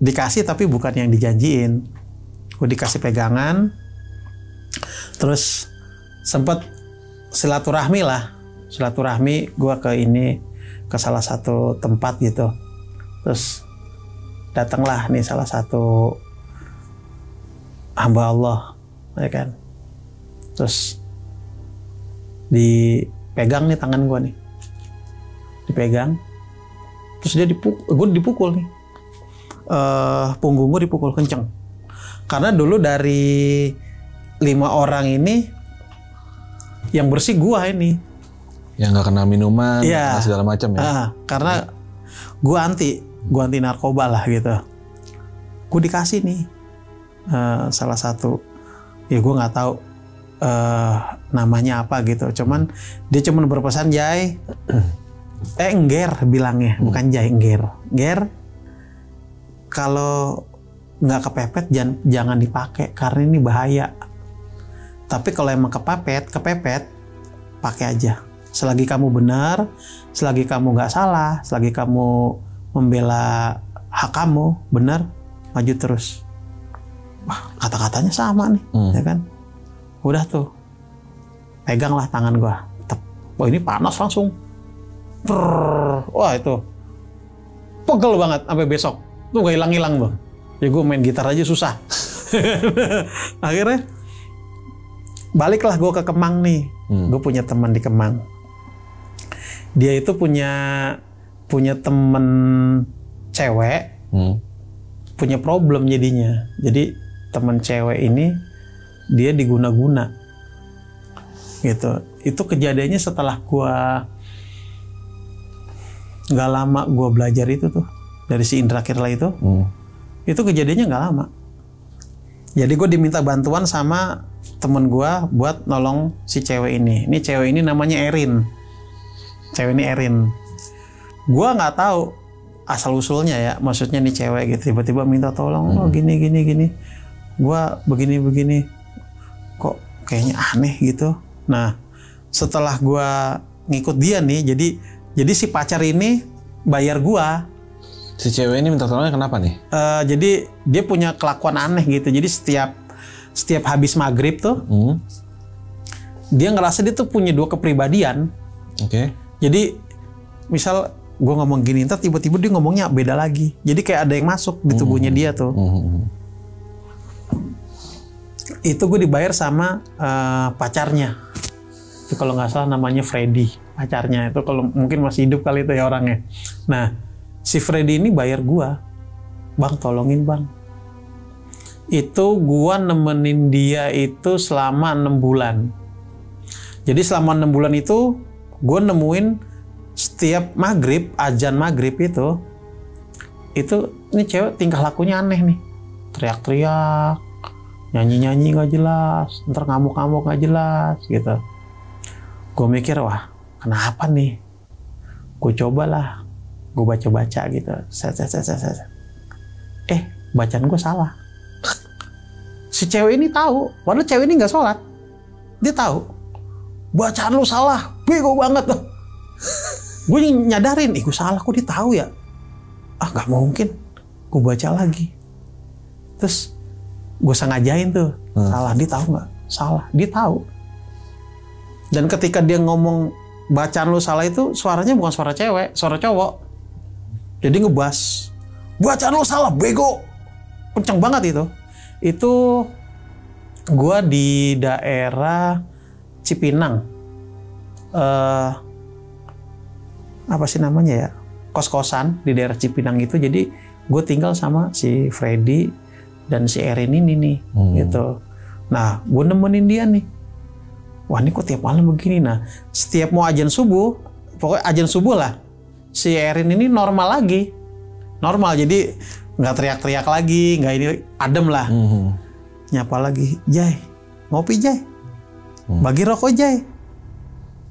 dikasih tapi bukan yang dijanjiin. Gue dikasih pegangan, terus sempat silaturahmi lah. Silaturahmi gue ke salah satu tempat gitu. Terus datanglah nih salah satu hamba Allah, ya kan. Terus dipegang nih tangan gue nih, dipegang. Terus dia gue dipukul nih, punggung gue dipukul kenceng. Karena dulu dari 5 orang ini yang bersih gue ini. Yang nggak kena minuman, ya, segala macam ya. Karena gue anti narkoba lah gitu. Gue dikasih nih salah satu, ya gue nggak tahu namanya apa gitu. Cuman dia cuman berpesan, Jai, Engger bilangnya, bukan Jai, Engger, kalau nggak kepepet jangan dipakai karena ini bahaya. Tapi kalau emang kepepet, pakai aja. Selagi kamu benar, selagi kamu nggak salah, selagi kamu membela hak kamu benar, maju terus. Wah, kata-katanya sama nih, ya kan? Udah tuh, peganglah tangan gua. Wah, ini panas langsung. Wah, itu pegel banget sampai besok. Tuh gak hilang-hilang bang. Ya gue main gitar aja susah. Akhirnya baliklah gue ke Kemang nih. Gue punya teman di Kemang. Dia itu punya temen cewek, punya problem jadinya. Jadi temen cewek ini dia diguna-guna, gitu. Itu kejadiannya setelah gue nggak lama gue belajar itu tuh dari si Indra Kirla itu. Itu kejadiannya nggak lama. Jadi gue diminta bantuan sama temen gue buat nolong si cewek ini. Ini cewek ini namanya Erin. Cewek ini Erin. Gue nggak tahu asal usulnya ya. Maksudnya nih cewek gitu tiba-tiba minta tolong, oh gini. Gue begini. Kok kayaknya aneh gitu. Nah setelah gue ngikut dia nih, jadi si pacar ini bayar gue. Si cewek ini minta tolongnya kenapa nih? Jadi dia punya kelakuan aneh gitu. Jadi setiap habis maghrib tuh, dia ngerasa dia tuh punya 2 kepribadian. Oke. Jadi misal gue ngomong gini, ntar tiba-tiba dia ngomongnya beda lagi. Jadi kayak ada yang masuk di tubuhnya dia tuh. Itu gue dibayar sama pacarnya. Itu kalau nggak salah namanya Freddy, pacarnya. Itu kalau mungkin masih hidup kali itu ya orangnya. Nah, si Freddy ini bayar gua, bang tolongin bang. Itu gua nemenin dia itu selama 6 bulan. Jadi selama 6 bulan itu gua nemuin setiap maghrib, azan maghrib itu ini cewek tingkah lakunya aneh nih. Teriak-teriak, nyanyi-nyanyi nggak jelas, ntar ngamuk-ngamuk nggak jelas gitu. Gua mikir, wah kenapa nih? Gue cobalah. Gue baca-baca gitu. Bacaan gue salah. Si cewek ini tahu, padahal cewek ini nggak sholat. Dia tahu. Bacaan lu salah, bego banget tuh. Gue nyadarin, gue salah, kok dia tahu ya? Gak mungkin. Gue baca lagi. Terus gue sengajain tuh, salah. Dia tahu nggak? Salah. Dia tahu. Dan ketika dia ngomong bacaan lu salah itu, suaranya bukan suara cewek, suara cowok. Jadi ngebas, bacaan lu salah, bego. Kenceng banget itu. Itu gua di daerah Cipinang. Apa sih namanya ya? Kos-kosan di daerah Cipinang itu. Jadi gue tinggal sama si Freddy dan si Erin ini nih, gitu. Nah, gue nemenin dia nih. Wah, ini kok tiap malam begini. Nah, setiap mau azan subuh, pokoknya azan subuh lah, si Erin ini normal lagi. Normal, jadi nggak teriak-teriak lagi, nggak ini, adem lah. Nyapa lagi, Jai, ngopi Jai, bagi rokok Jai.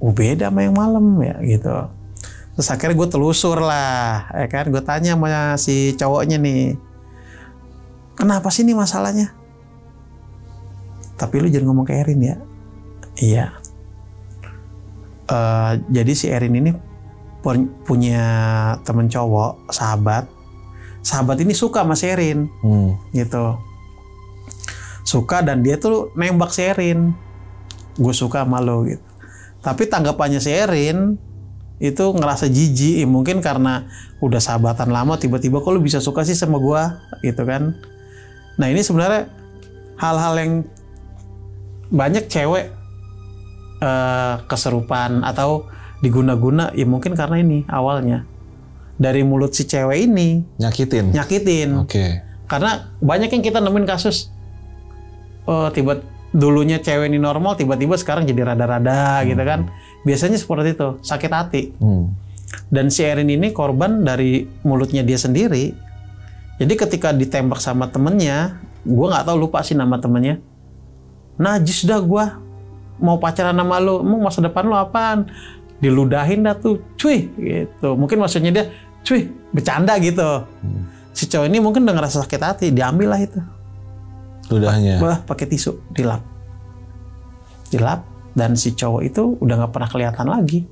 Beda sama yang malam ya gitu. Terus akhirnya gue telusur lah, ya kan, gue tanya sama si cowoknya nih, kenapa sih ini masalahnya? Tapi lu jangan ngomong ke Erin ya. Iya. Jadi si Erin ini punya temen cowok, sahabat. Sahabat ini suka sama si Erin, gitu. Suka dan dia tuh nembak si Erin. Gue suka sama lo gitu. Tapi tanggapannya si Erin, itu ngerasa jijik, mungkin karena udah sahabatan lama tiba-tiba kok lu bisa suka sih sama gua gitu kan. Nah ini sebenarnya hal-hal yang banyak cewek keserupan atau diguna-guna ya mungkin karena ini awalnya dari mulut si cewek ini Nyakitin. Oke. Karena banyak yang kita nemuin kasus dulunya cewek ini normal tiba-tiba sekarang jadi rada-rada gitu kan. Biasanya seperti itu, sakit hati. Dan si Erin ini korban dari mulutnya dia sendiri. Jadi ketika ditembak sama temennya, gue nggak tahu, lupa sih nama temennya. Najis dah gue, mau pacaran sama lu, mau masa depan lu apaan? Diludahin dah tuh, cuy gitu. Mungkin maksudnya dia, cuy bercanda gitu. Si cowok ini mungkin udah ngerasa sakit hati, diambil lah itu. Ludahnya. Pakai tisu, dilap, dan si cowok itu udah nggak pernah kelihatan lagi.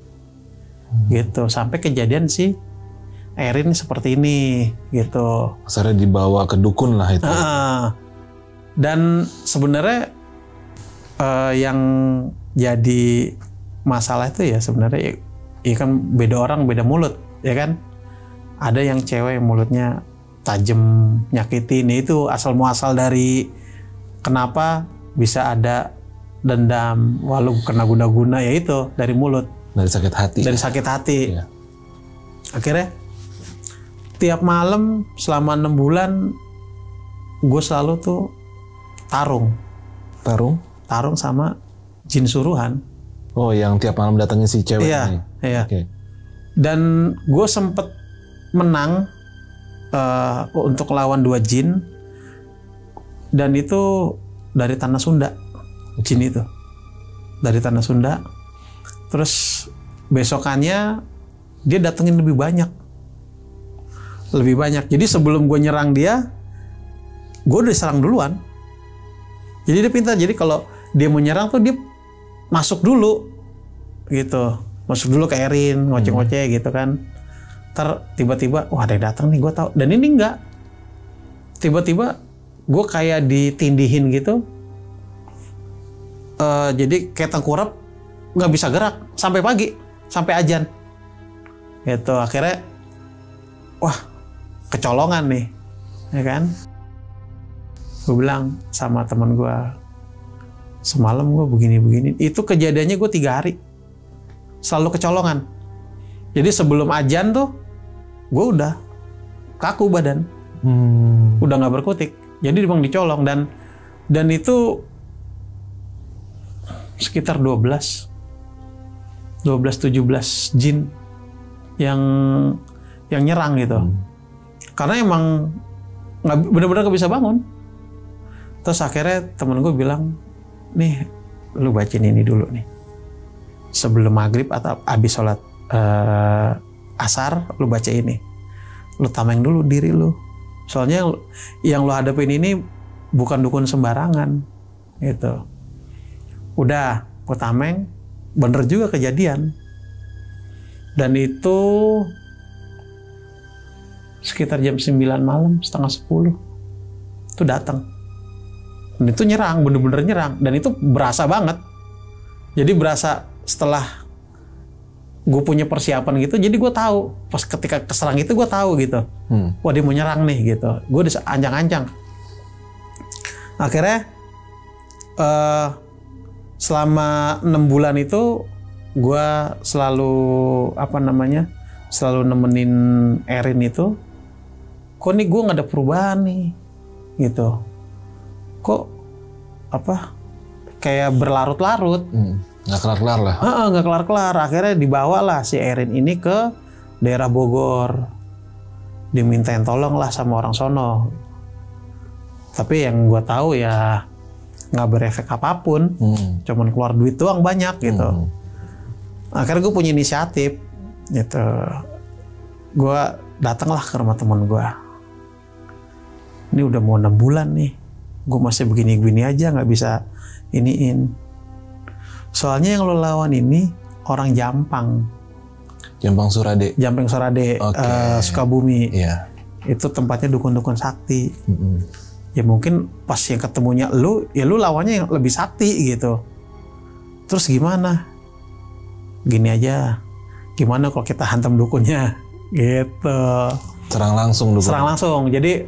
Gitu sampai kejadian si Erin seperti ini gitu. Akhirnya dibawa ke dukun lah itu. Dan sebenarnya yang jadi masalah itu ya sebenarnya ya kan beda orang beda mulut ya kan. Ada yang cewek yang mulutnya tajam nyakitin, itu asal muasal dari kenapa bisa ada dendam walau kena guna-guna, ya itu dari mulut. Dari sakit hati. Dari sakit hati. Iya. Akhirnya tiap malam selama 6 bulan gue selalu tuh tarung sama jin suruhan. Oh, yang tiap malam datangnya si cewek ini. Iya. Okay. Dan gue sempet menang untuk lawan 2 jin, dan itu dari tanah Sunda. Jin itu dari tanah Sunda. Terus besokannya dia datengin lebih banyak. Jadi sebelum gue nyerang dia, gue udah diserang duluan. Jadi dia pintar. Jadi kalau dia mau nyerang tuh dia masuk dulu gitu. Masuk dulu ke Erin, ngoceh-ngoceh gitu kan. Ntar tiba-tiba, wah ada yang datang nih, gue tahu. Dan ini enggak. Tiba-tiba gue kayak ditindihin gitu. Jadi kayak tengkurap, nggak bisa gerak sampai pagi, sampai azan. Gitu. Akhirnya, wah kecolongan nih, ya kan? Gue bilang sama teman gue, semalam gue begini-begini. Itu kejadiannya gue 3 hari. Selalu kecolongan. Jadi sebelum azan tuh, gue udah kaku badan. Udah nggak berkutik. Jadi memang dicolong. Dan itu sekitar 12-17 jin yang nyerang gitu. Karena emang nggak benar-benar nggak bisa bangun. Terus akhirnya temen gue bilang, nih lu bacain ini dulu nih sebelum maghrib atau abis sholat asar, lu baca ini, lu tameng dulu diri lu, soalnya yang lu hadapin ini bukan dukun sembarangan gitu. Udah gue tameng, bener juga kejadian. Dan itu sekitar jam 9 malam, setengah 10 itu datang. Dan itu nyerang, bener-bener nyerang. Dan itu berasa banget. Jadi berasa setelah gue punya persiapan gitu, jadi gue tahu pas ketika keserang itu gue tahu gitu. Wah dia mau nyerang nih gitu. Gue udah ancang-ancang. Akhirnya selama 6 bulan itu gue selalu selalu nemenin Erin itu. Kok nih gue nggak ada perubahan nih gitu. Kok kayak berlarut-larut. Nggak kelar-kelar lah. Nggak kelar-kelar. Akhirnya dibawalah si Erin ini ke daerah Bogor. Dimintain tolong lah sama orang sono. Tapi yang gue tahu ya nggak berefek apapun. Cuman keluar duit doang banyak gitu. Akhirnya gue punya inisiatif gitu. Gue datanglah ke rumah teman gue. Ini udah mau 6 bulan nih. Gue masih begini-begini aja, nggak bisa iniin. Soalnya yang lo lawan ini orang Jampang. Jampang Surade. Okay. Sukabumi. Iya. Itu tempatnya dukun-dukun sakti. Ya mungkin pas yang ketemunya lu, ya lu lawannya yang lebih sakti gitu. Terus gimana? Gini aja, gimana kalau kita hantam dukunnya gitu. Serang langsung dukun. Serang langsung. Jadi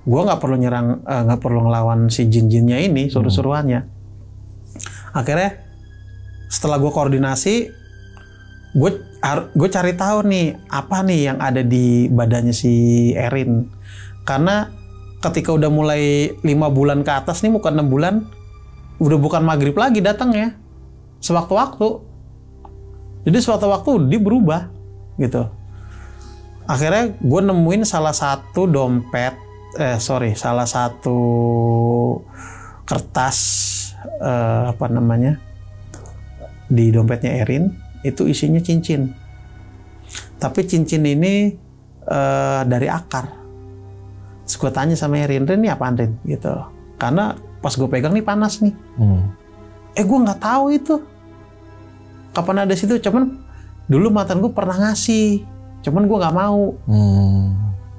gue nggak perlu nyerang, nggak perlu ngelawan si jin-jinnya ini, suruh-suruhannya. Akhirnya setelah gue koordinasi, gue cari tahu nih apa nih yang ada di badannya si Erin. Karena ketika udah mulai 5 bulan ke atas nih, bukan 6 bulan, udah bukan maghrib lagi datangnya, sewaktu-waktu. Jadi sewaktu-waktu dia berubah gitu. Akhirnya gue nemuin salah satu kertas di dompetnya Erin, itu isinya cincin. Tapi cincin ini dari akar. Terus gue tanya sama Erin, ini apaan Rin? Gitu. Karena pas gue pegang nih panas nih. Gue nggak tahu itu kapan ada situ. Cuman dulu mantan gue pernah ngasih. Cuman gue nggak mau.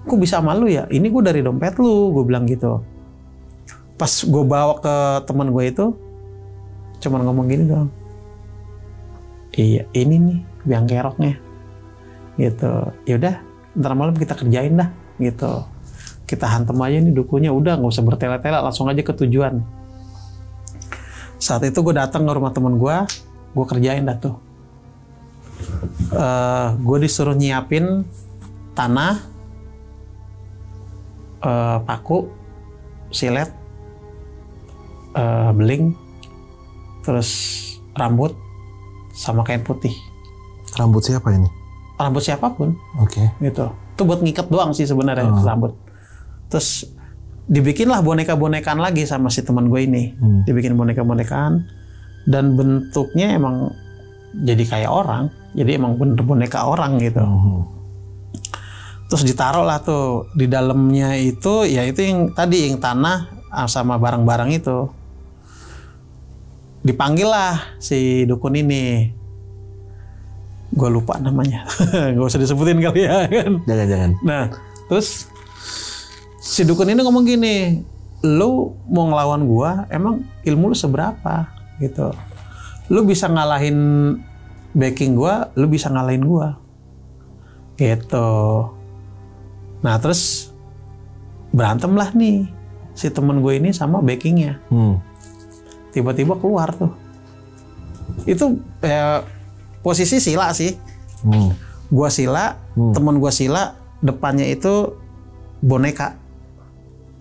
Kok bisa sama lu ya? Ini gue dari dompet lu, gue bilang gitu. Pas gue bawa ke teman gue itu, cuman ngomong gini doang. Iya, ini nih biang keroknya. Gitu. Yaudah, ntar malam kita kerjain dah. Gitu. Kita hantam aja nih dukunya. Udah, nggak usah bertele-tele, langsung aja ke tujuan. Saat itu gue datang ke rumah teman gue kerjain dah tuh. Gue disuruh nyiapin tanah, paku, silet, beling, terus rambut, sama kain putih. Rambut siapa ini? Rambut siapapun. Oke. Gitu. Itu buat ngikat doang sih sebenarnya rambut. Terus dibikinlah boneka-bonekaan lagi sama si teman gue ini. Dibikin boneka-bonekaan dan bentuknya emang jadi kayak orang. Jadi emang bener boneka orang gitu. Terus ditaruh lah tuh di dalamnya itu, ya itu yang tadi yang tanah sama barang-barang itu. Dipanggil lah si dukun ini. Gue lupa namanya. Gak usah disebutin kali ya kan. Jangan. Nah, terus si dukun ini ngomong gini, lu mau ngelawan gua, emang ilmu lu seberapa gitu. Lu bisa ngalahin backing gua, lu bisa ngalahin gua. Gitu. Nah, terus berantem lah nih si temen gue ini sama backingnya. Tiba-tiba keluar tuh. Itu posisi sila sih. Gua sila, temen gua sila, depannya itu boneka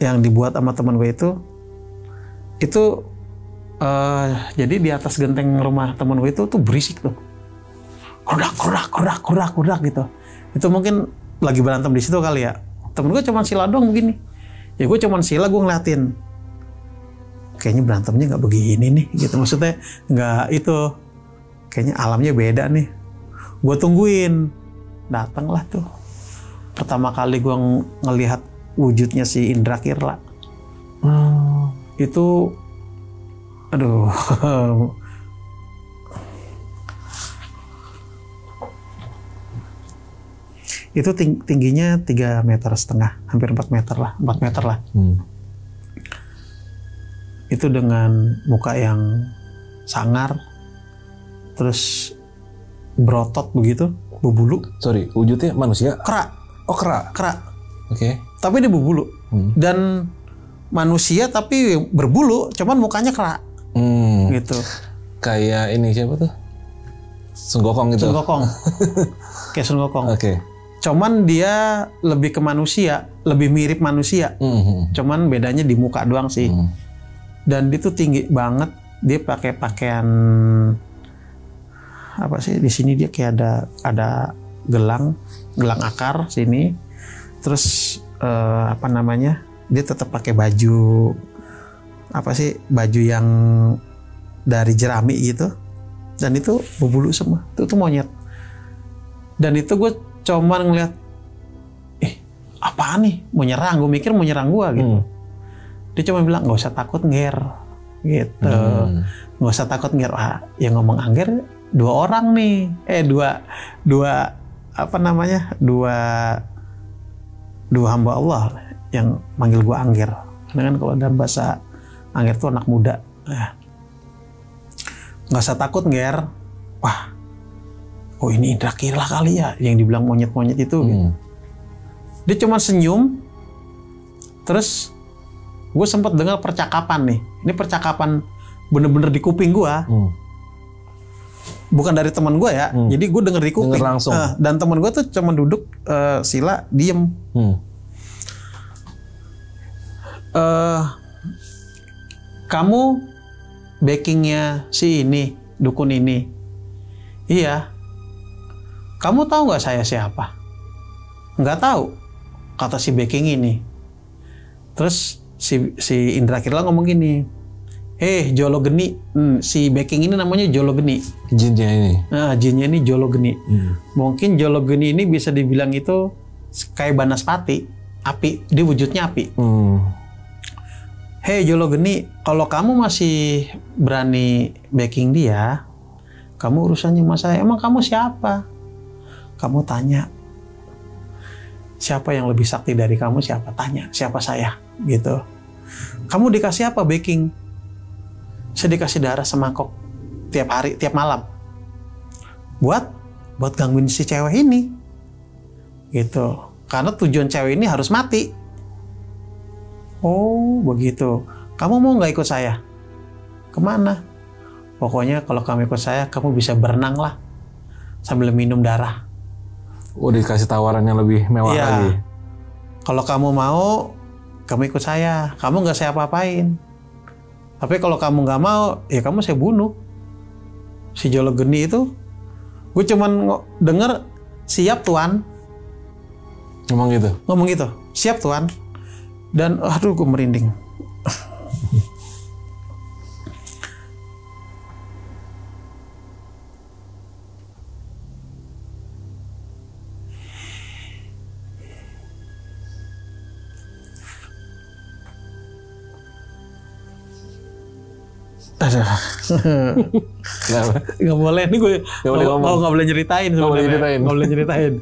yang dibuat sama teman gue itu jadi di atas genteng rumah teman gue itu tuh berisik tuh, kurak gitu. Itu mungkin lagi berantem di situ kali ya. Temen gue cuma sila doang begini. Ya gue cuma sila, gue ngeliatin. Kayaknya berantemnya nggak begini nih, gitu. Maksudnya nggak itu. Kayaknya alamnya beda nih. Gue tungguin, datanglah tuh. Pertama kali gue ngelihat wujudnya si Indra Kirla. Itu aduh. Itu tingginya 3,5 meter, hampir 4 meter lah. Itu dengan muka yang sangar, terus berotot begitu, berbulu. Sorry, wujudnya manusia? Kera. Oh, kera. Oke. Tapi dia berbulu. Dan manusia tapi berbulu, cuman mukanya kera. Gitu. Kayak ini siapa tuh? Sun Gokong gitu. Sun Gokong. Kayak Sun Gokong. Oke. Cuman dia lebih ke manusia, lebih mirip manusia. Cuman bedanya di muka doang sih. Dan dia tuh tinggi banget. Dia pakai pakaian apa sih? Di sini dia kayak ada gelang akar sini. Terus dia tetap pakai baju baju yang dari jerami gitu. Dan itu berbulu semua. Itu monyet. Dan itu gue cuman ngeliat, apaan nih? Mau nyerang? Gue mikir mau nyerang gue gitu. Dia cuma bilang, nggak usah takut Nger, gitu. Nggak usah takut Nger. Yang ngomong Angger 2 orang nih. Dua hamba Allah yang manggil gue Angger. Karena kan kalau dalam bahasa Angger itu anak muda. Nggak usah takut Nger. Wah, oh ini Indra Kira kali ya yang dibilang monyet-monyet itu. Gitu. Dia cuma senyum, terus gue sempat dengar percakapan nih. Ini percakapan bener-bener di kuping gue. Bukan dari teman gue ya, jadi gue denger di kuping. Denger langsung. Dan teman gue tuh cuma duduk, Sila diem. Kamu backingnya si ini, dukun ini. Iya. Kamu tahu nggak saya siapa? Nggak tahu, kata si backing ini. Terus si Indra Kira ngomong gini, Jolo Geni, si backing ini namanya Jolo Geni. Jinnya ini. Nah, jinnya ini Jolo Geni. Mungkin Jolo Geni ini bisa dibilang itu kayak Banaspati, api, dia wujudnya api. Jolo Geni, kalau kamu masih berani backing dia, kamu urusannya sama saya. Emang kamu siapa? Kamu tanya, siapa yang lebih sakti dari kamu? Siapa? Tanya, siapa saya? Gitu. Kamu dikasih apa backing? Saya dikasih darah semangkok tiap hari, tiap malam. Buat gangguin si cewek ini. Gitu. Karena tujuan cewek ini harus mati. Oh, begitu. Kamu mau nggak ikut saya? Kemana? Pokoknya kalau kamu ikut saya, kamu bisa berenang lah. Sambil minum darah. Oh, dikasih tawaran yang lebih mewah lagi. Kalau kamu mau, kamu ikut saya. Kamu nggak saya apa-apain. Tapi kalau kamu nggak mau, ya kamu saya bunuh. Si Jolo Geni itu, gue cuman denger, siap tuan. Ngomong gitu. Siap tuan. Dan aduh, gue merinding. Nggak boleh nih gue. Nggak boleh nyeritain sebenarnya. Nggak boleh nyeritain.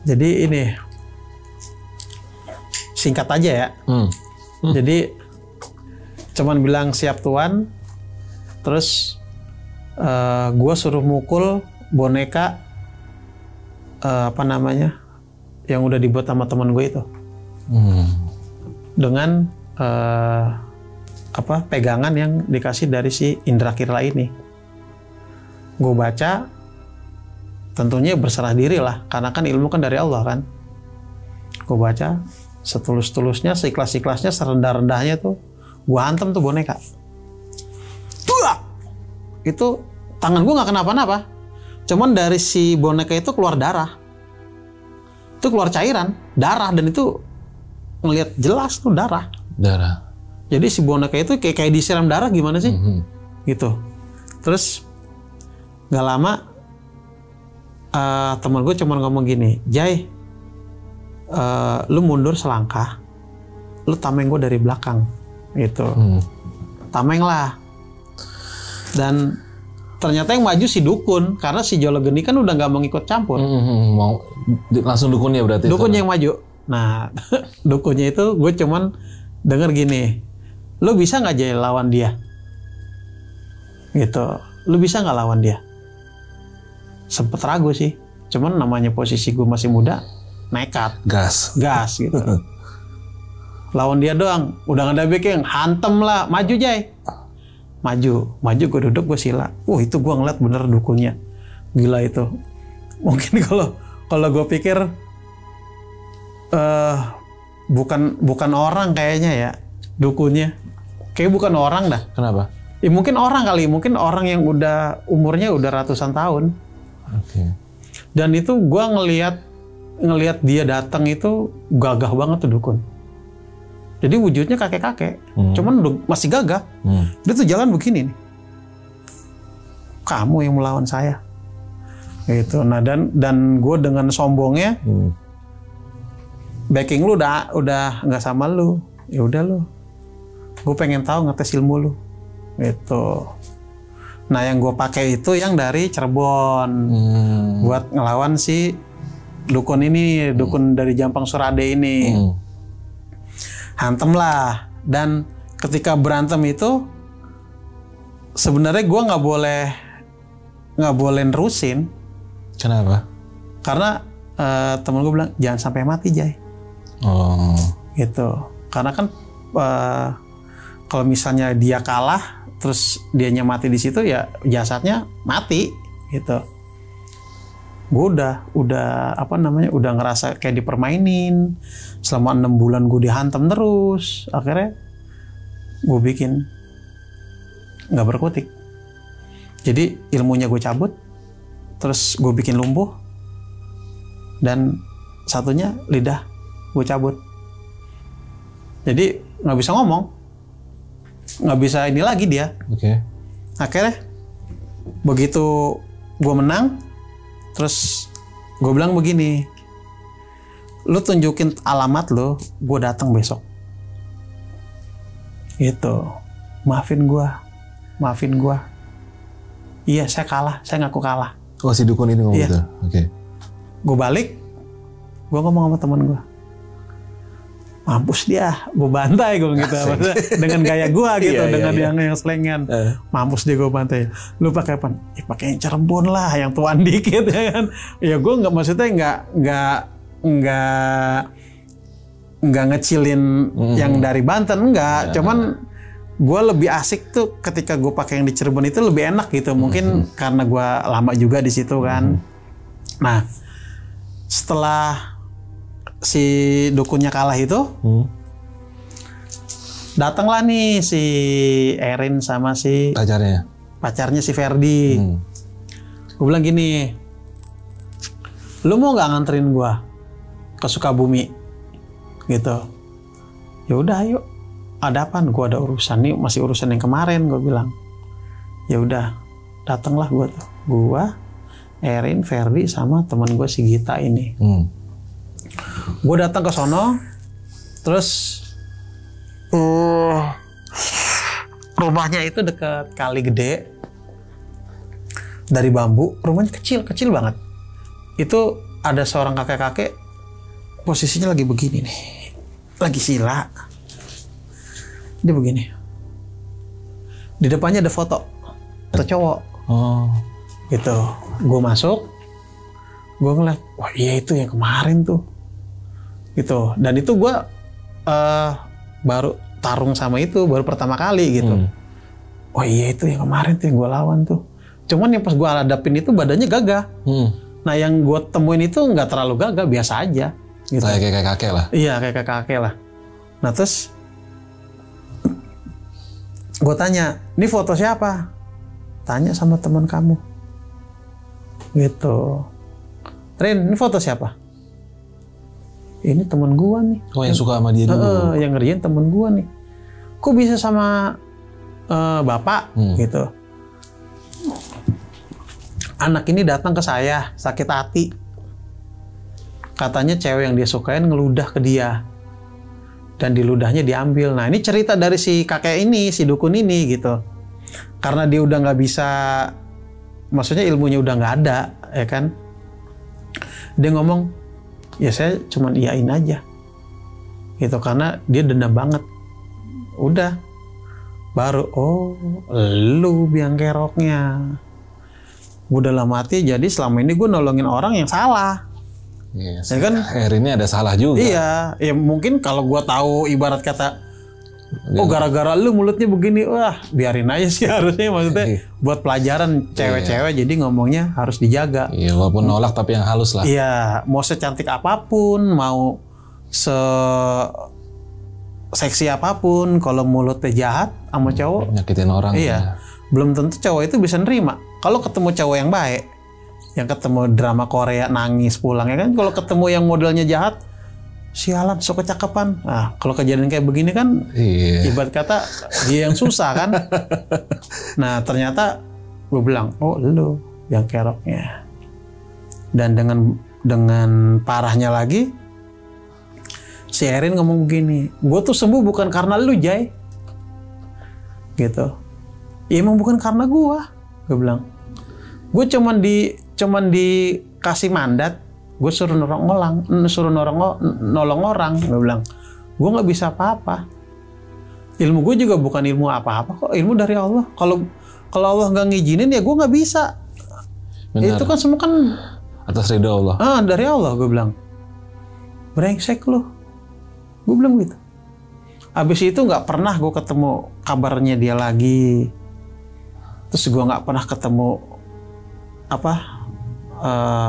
Jadi ini singkat aja ya. Jadi cuman bilang siap tuan. Terus gue suruh mukul boneka apa namanya? Yang udah dibuat sama teman gue itu, dengan pegangan yang dikasih dari si Indra Kira ini. Gue baca, tentunya berserah diri lah, karena kan ilmu kan dari Allah kan. Gue baca setulus-tulusnya, seikhlas-ikhlasnya, serendah-rendahnya tuh, gue hantam tuh boneka. Itu tangan gue nggak kenapa-napa, cuman dari si boneka itu keluar darah. Itu keluar cairan, darah, dan itu ngelihat jelas tuh darah. Jadi si boneka itu kayak disiram darah gimana sih? Gitu. Terus nggak lama teman gue cuma ngomong gini, Jai, lu mundur selangkah, lu tameng gue dari belakang, gitu. Tameng lah. Dan ternyata yang maju si dukun, karena si Jolo Geni kan udah nggak mau ikut campur. Mau langsung dukunnya berarti. Dukunnya yang maju. Nah, dukunnya itu gue cuman denger gini, lu bisa nggak Jay lawan dia? Gitu. Lu bisa nggak lawan dia? Sempet ragu sih. Cuman namanya posisi gue masih muda, nekat. Gas gitu. Lawan dia doang. Udah nggak ada backing, hantem lah. Maju Jay. Maju, gue duduk, gue sila. Itu gue ngeliat bener dukunnya, gila itu. Mungkin kalau gue pikir bukan orang kayaknya ya dukunnya, kayak bukan orang dah. Kenapa? Ya mungkin orang kali, mungkin orang yang udah umurnya udah ratusan tahun. Dan itu gue ngelihat dia datang itu gagah banget tuh dukun. Jadi wujudnya kakek-kakek, cuman masih gagah. Dia tuh jalan begini nih. Kamu yang melawan saya. Gitu. Nah dan gue dengan sombongnya, backing lu udah nggak sama lu. Ya udah lu. Gue pengen tahu ngetes ilmu lu. Gitu. Nah yang gue pakai itu yang dari Cirebon, buat ngelawan si dukun ini, dukun dari Jampang Surade ini. Hantem lah, Dan ketika berantem itu sebenarnya gue nggak boleh nerusin. Kenapa? Karena temen gue bilang jangan sampai mati Jay. Oh. Gitu. Karena kan kalau misalnya dia kalah terus dianya mati di situ ya jasadnya mati gitu. Gue udah udah ngerasa kayak dipermainin selama 6 bulan, gue dihantam terus. Akhirnya gue bikin nggak berkutik. Jadi ilmunya gue cabut, terus gue bikin lumpuh, dan satunya lidah gue cabut. Jadi nggak bisa ngomong, nggak bisa ini lagi dia. Oke. Akhirnya begitu gue menang, terus gue bilang begini, lu tunjukin alamat lu, gue datang besok. Gitu. Maafin gue. Iya, saya kalah, saya ngaku kalah. Oh, si dukun ini ngomong gitu. Oke. Gue balik, gue ngomong sama teman gue, mampus dia, gue bantai, gue gitu. Maksudnya dengan gaya gue gitu, dengan yang selengan. Mampus dia, gue bantai. Lu pakai apa? Ya pakai yang Cirebon lah, yang tuan dikit ya kan. Ya gue nggak, maksudnya nggak ngecilin yang dari Banten, enggak. Cuman gue lebih asik tuh ketika gue pakai yang di Cirebon itu lebih enak gitu. Mungkin karena gue lama juga di situ kan. Nah, setelah si dukunnya kalah itu, datanglah nih si Erin sama si pacarnya si Ferdi. Gue bilang gini, lu mau nggak nganterin gue ke Sukabumi gitu? Ya udah, ayo. Ada apaan? Gue ada urusan nih, masih urusan yang kemarin, gue bilang. Ya udah, datanglah gue tuh. Gue, Erin, Ferdi sama teman gue si Gita ini. Gue datang ke sono, terus rumahnya itu dekat kali gede, dari bambu, rumahnya kecil banget. Itu ada seorang kakek-kakek, posisinya lagi begini nih, lagi sila, dia begini. Di depannya ada foto cowok. Oh, gitu. Gue masuk, gue ngeliat, wah iya itu yang kemarin tuh. Gitu. Dan itu gue baru tarung sama itu, baru pertama kali gitu. Oh iya itu yang kemarin tuh yang gue lawan tuh. Cuman yang pas gue hadapin itu badannya gagah. Nah yang gue temuin itu nggak terlalu gagah, biasa aja. Gitu. Kayak kakek lah. Iya kayak kakek lah. Nah terus gue tanya, ini foto siapa? Tanya sama teman kamu. Gitu. Rin, ini foto siapa? Ini temen gua nih. Oh, yang suka sama dia dulu. Yang ngerjain temen gua nih. Kok bisa sama bapak? Gitu. Anak ini datang ke saya, sakit hati. Katanya cewek yang dia sukain ngeludah ke dia. Dan di ludahnya diambil. Nah ini cerita dari si kakek ini, si dukun ini gitu. Karena dia udah nggak bisa, maksudnya ilmunya udah nggak ada, ya kan? Dia ngomong, ya saya cuman iyain aja, gitu. Karena dia dendam banget. Udah, baru oh lu biang keroknya. Gue dalam hati, jadi selama ini gue nolongin orang yang salah. Yes, ya kan? Akhirnya ada salah juga. Iya, ya mungkin kalau gue tahu ibarat kata, oh gara-gara lu mulutnya begini, wah biarin aja sih harusnya, maksudnya buat pelajaran cewek-cewek, jadi ngomongnya harus dijaga. Iya, walaupun nolak tapi yang halus lah. Iya, mau secantik apapun, mau seksi apapun, kalau mulutnya jahat sama cowok, nyakitin orang. Iya, belum tentu cowok itu bisa nerima. Kalau ketemu cowok yang baik, yang ketemu drama Korea nangis pulang ya kan, kalau ketemu yang modelnya jahat, sialan, sok kecakepan. Nah, kalau kejadian kayak begini kan, ibarat kata dia yang susah kan. Nah, ternyata gue bilang, oh lu yang keroknya. Dan dengan parahnya lagi, si Erin ngomong begini, gue tuh sembuh bukan karena lu, Jay. Gitu. Ya emang bukan karena gue bilang. Gue cuman dikasih mandat, gue suruh nolong orang, gue bilang, gue nggak bisa apa-apa. Ilmu gue juga bukan ilmu apa-apa kok, ilmu dari Allah. Kalau Allah nggak ngizinin ya gue nggak bisa. Benar. Itu kan semua kan Atas ridho Allah. dari Allah, gue bilang. Brengsek lo. Gue bilang gitu. Abis itu nggak pernah gue ketemu kabarnya dia lagi. Terus gue nggak pernah ketemu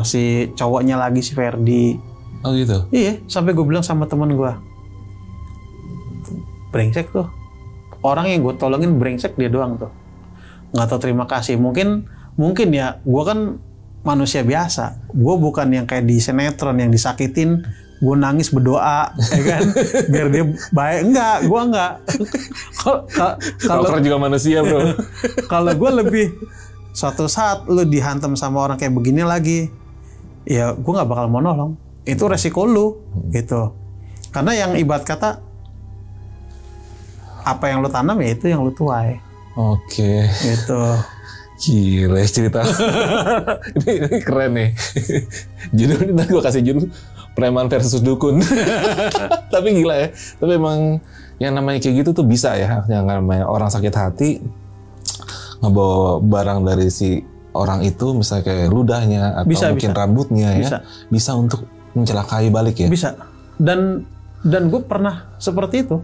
si cowoknya lagi, si Ferdi. Oh gitu? Iya, sampai gue bilang sama teman gue, brengsek tuh. Orang yang gue tolongin brengsek dia doang tuh. Nggak tahu terima kasih. Mungkin ya, gue kan manusia biasa. Gue bukan yang kayak di sinetron yang disakitin, gue nangis berdoa, ya kan, biar dia baik. Enggak, gue enggak. Kalau juga manusia bro. Kalau gue lebih, suatu saat lu dihantam sama orang kayak begini lagi, ya gue nggak bakal mau nolong. Itu resiko lu, gitu. Karena yang ibarat kata, apa yang lu tanam ya itu yang lu tuai. Oke. Gitu. Gila cerita. ini keren nih. Judul ini gue kasih judul Preman versus Dukun. Tapi gila ya. Tapi emang yang namanya kayak gitu tuh bisa ya. Yang namanya orang sakit hati ngebawa barang dari si orang itu, misalnya kayak ludahnya atau mungkin rambutnya ya. Bisa untuk mencelakai balik ya. Bisa. Dan gue pernah seperti itu.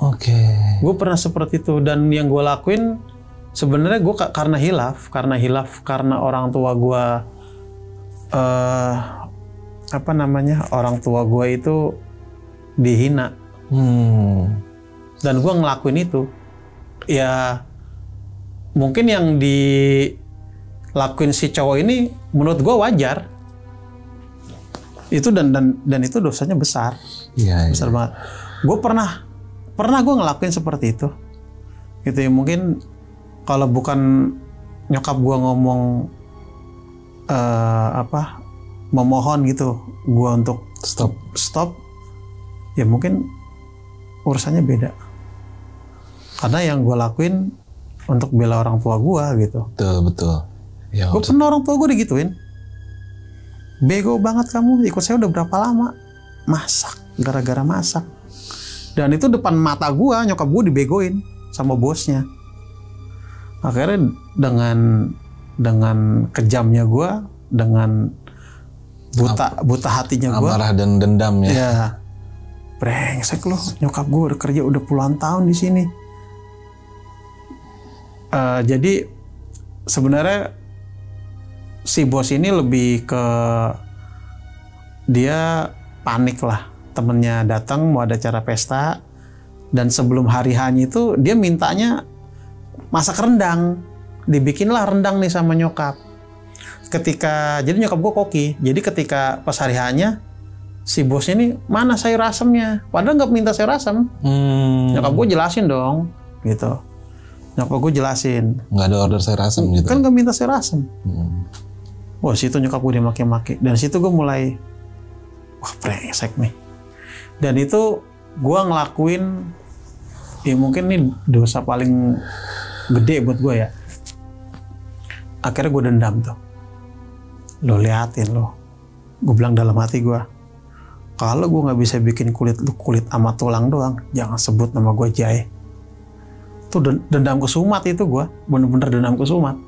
Oke. Gue pernah seperti itu, dan yang gue lakuin sebenarnya gue karena hilaf, karena orang tua gue orang tua gue itu dihina. Dan gue ngelakuin itu. Ya mungkin yang dilakuin si cowok ini menurut gue wajar. Itu dan itu dosanya besar. Iya. Besar banget. Gue pernah gue ngelakuin seperti itu. Gitu ya, mungkin kalau bukan nyokap gue ngomong memohon gitu gue untuk stop, ya mungkin urusannya beda. Karena yang gue lakuin untuk bela orang tua gue gitu. Betul. Ya, gue pernah orang tua gue digituin. Bego banget kamu, ikut saya udah berapa lama? Masak, gara-gara masak. Dan itu depan mata gue, nyokap gue dibegoin sama bosnya. Akhirnya dengan kejamnya gue, dengan buta hatinya gue, amarah dan dendam ya. Ya, brengsek loh, nyokap gue udah kerja udah puluhan tahun di sini. Jadi sebenarnya si bos ini lebih ke dia panik lah. Temennya datang mau ada acara pesta, dan sebelum hari H-nya itu dia mintanya masak rendang. Dibikinlah rendang nih sama nyokap. Jadi nyokap gue koki. Jadi ketika pas hari H-nya, si bosnya nih, mana sayur asemnya? Padahal nggak minta sayur asem. Nyokap gue jelasin dong, gitu. Nyokap gue jelasin. Nggak ada order sayur asem gitu. Kan nggak minta sayur asem. Wah, situ nyokap gue dimaki-maki. Dan situ gue mulai, wah brengsek nih. Dan itu gue ngelakuin, ya mungkin ini dosa paling gede buat gue ya. Akhirnya gue dendam tuh. Lo liatin lo. Gue bilang dalam hati gue, kalau gue nggak bisa bikin kulit sama tulang doang, jangan sebut nama gue Jai. Itu dendam kesumat itu gue. Bener-bener dendam kesumat.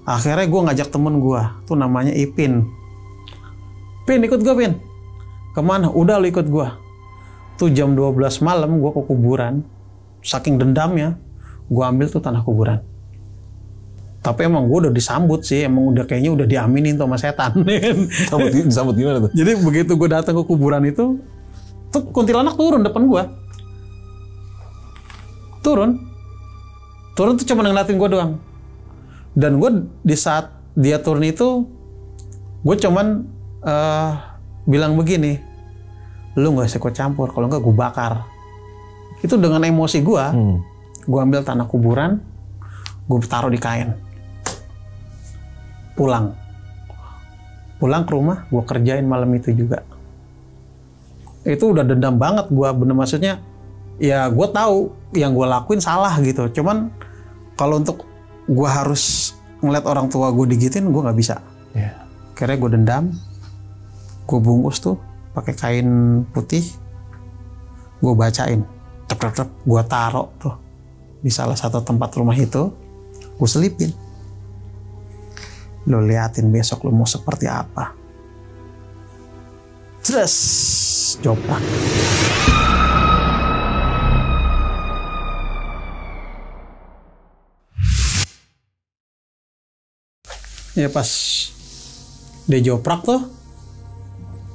Akhirnya gue ngajak temen gue. Tuh namanya Ipin. Pin, ikut gue Pin. Kemana? Udah lo ikut gue. Tuh jam 12 malam gue ke kuburan. Saking dendamnya, gue ambil tuh tanah kuburan. Tapi emang gue udah disambut sih, emang udah kayaknya udah diaminin sama setan. Disambut gimana tuh? Jadi begitu gue datang ke kuburan itu, tuh kuntilanak turun depan gue. Turun tuh cuma ngeliatin gue doang. Dan gue di saat dia turun itu, gue cuman bilang begini, lu nggak usah ikut campur, kalau nggak gue bakar. Itu dengan emosi gue, gue ambil tanah kuburan, gue taruh di kain. Pulang ke rumah, gue kerjain malam itu juga. Itu udah dendam banget gue, bener, maksudnya ya gue tahu yang gue lakuin salah gitu. Cuman kalau untuk gue harus ngeliat orang tua gue digituin, gue nggak bisa. Akhirnya gue dendam, gue bungkus tuh pakai kain putih, gue bacain. Gue taruh tuh di salah satu tempat rumah itu, gue selipin. Lo liatin besok lo mau seperti apa. Terus joprak. Ya pas dia joprak tuh,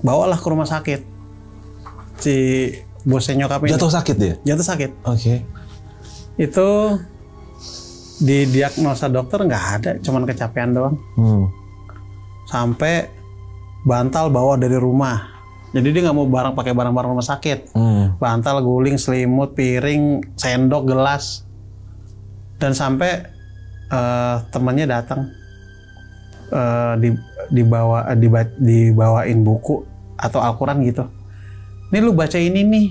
bawalah ke rumah sakit. Si bosnya nyokap ini. Jatuh sakit dia? Jatuh sakit. Oke. Itu di diagnosa dokter nggak ada, cuman kecapean doang. Sampai bantal bawa dari rumah. Jadi dia nggak mau pakai barang-barang rumah sakit. Bantal, guling, selimut, piring, sendok, gelas. Dan sampai temannya datang. Dibawain buku atau Al-Quran gitu. Nih lu baca ini nih.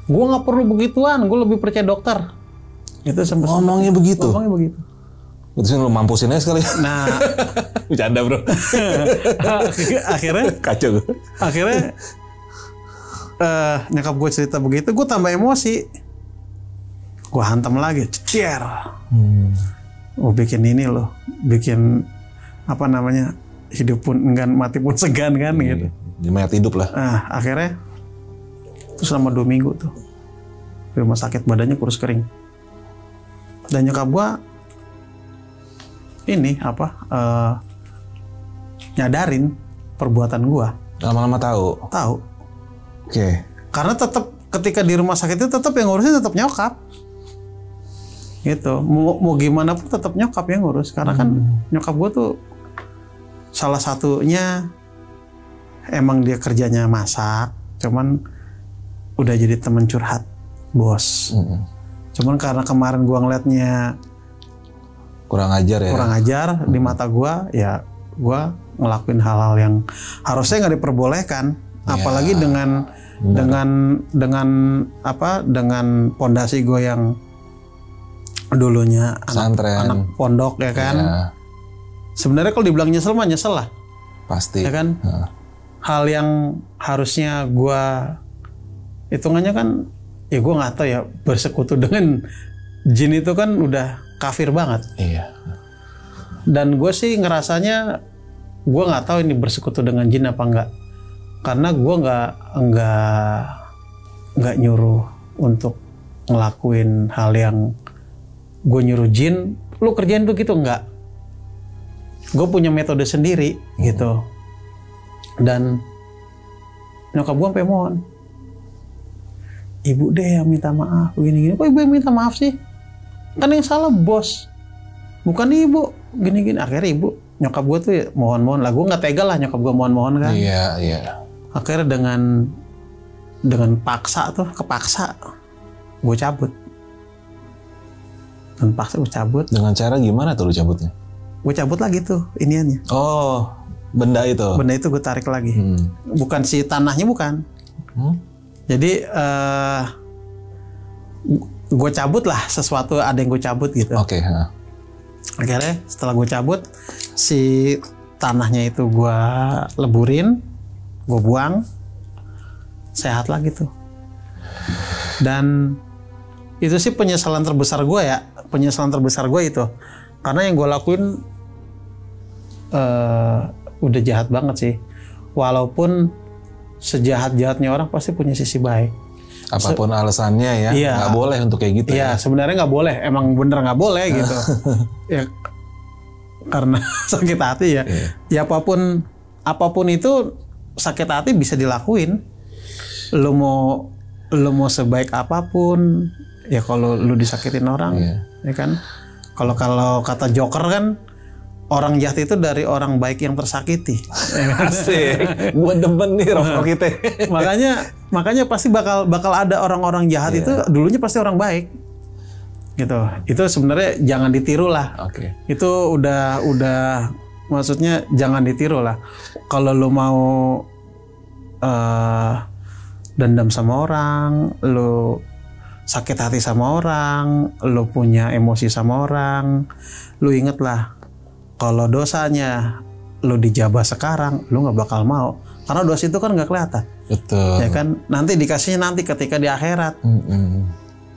Gue nggak perlu begituan, gue lebih percaya dokter. Itu ngomongnya begitu. Ngomongnya begitu. Betul lu mampusin aja sekali. Nah, bercanda bro. akhirnya kacau. Akhirnya nyokap gue cerita begitu, gue tambah emosi. Gue hantam lagi, cecer. Bikin ini loh, bikin apa namanya, hidup pun enggan, mati pun segan kan gitu. Mayat hidup lah. Nah akhirnya itu selama 2 minggu tuh di rumah sakit, badannya kurus kering. Dan nyokap gua ini apa nyadarin perbuatan gua. Lama-lama tahu. Oke. Karena tetap ketika di rumah sakit itu tetap yang ngurusin tetap nyokap. Gitu, mau gimana pun tetap nyokap yang ngurus, karena kan nyokap gue tuh salah satunya emang dia kerjanya masak, cuman udah jadi temen curhat bos. Cuman karena kemarin gue ngeliatnya kurang ajar di mata gue, ya gue ngelakuin hal-hal yang harusnya nggak diperbolehkan, apalagi dengan pondasi gue yang dulunya anak pondok ya kan. Sebenarnya kalau dibilang nyesel mah nyesel lah. Pasti. Ya kan. Hal yang harusnya gua hitungannya kan, ya gua nggak tahu ya, bersekutu dengan jin itu kan udah kafir banget. Iya. Dan gue sih ngerasanya gua nggak tahu ini bersekutu dengan jin apa enggak. Karena gua nggak nyuruh untuk ngelakuin hal yang gue nyuruh jin, lu kerjain tuh gitu, enggak. Gue punya metode sendiri gitu. Dan nyokap gue sampai mohon, ibu deh yang minta maaf, gini-gini. Kok ibu yang minta maaf sih? Kan yang salah bos, bukan ibu, gini-gini. Akhirnya ibu, nyokap gue tuh ya, mohon-mohon lah. Gue nggak tega lah nyokap gue mohon-mohon kan. Iya. Akhirnya dengan kepaksa, gue cabut. Dan paksa gue cabut. Dengan cara gimana tuh lu cabutnya? Gue cabut lagi tuh iniannya. Oh, benda itu gue tarik lagi. Bukan si tanahnya, bukan. Jadi gue cabut lah, sesuatu ada yang gue cabut gitu. Oke. Akhirnya setelah gue cabut, si tanahnya itu gue leburin, gue buang, sehat lagi tuh. Dan itu sih penyesalan terbesar gue ya. Penyesalan terbesar gue itu. Karena yang gue lakuin udah jahat banget sih. Walaupun sejahat-jahatnya orang pasti punya sisi baik. Apapun alasannya ya. Iya, nggak boleh untuk kayak gitu iya, ya. sebenarnya nggak boleh. Emang bener nggak boleh gitu. Ya, karena sakit hati ya. Ya apapun itu sakit hati bisa dilakuin. Lo mau sebaik apapun, ya kalau lu disakitin orang, ya kan. Kalau kata Joker kan, orang jahat itu dari orang baik yang tersakiti. Asik. Gue demen nih rokok kita. makanya pasti bakal ada orang-orang jahat itu dulunya pasti orang baik. Gitu. Itu sebenarnya jangan ditiru lah. Itu udah maksudnya jangan ditiru lah. Kalau lu mau dendam sama orang, lu sakit hati sama orang, lu punya emosi sama orang, lu inget lah, kalau dosanya lu dijabah sekarang, lu nggak bakal mau. Karena dosa itu kan nggak kelihatan. Betul. Ya kan, nanti dikasihnya nanti ketika di akhirat.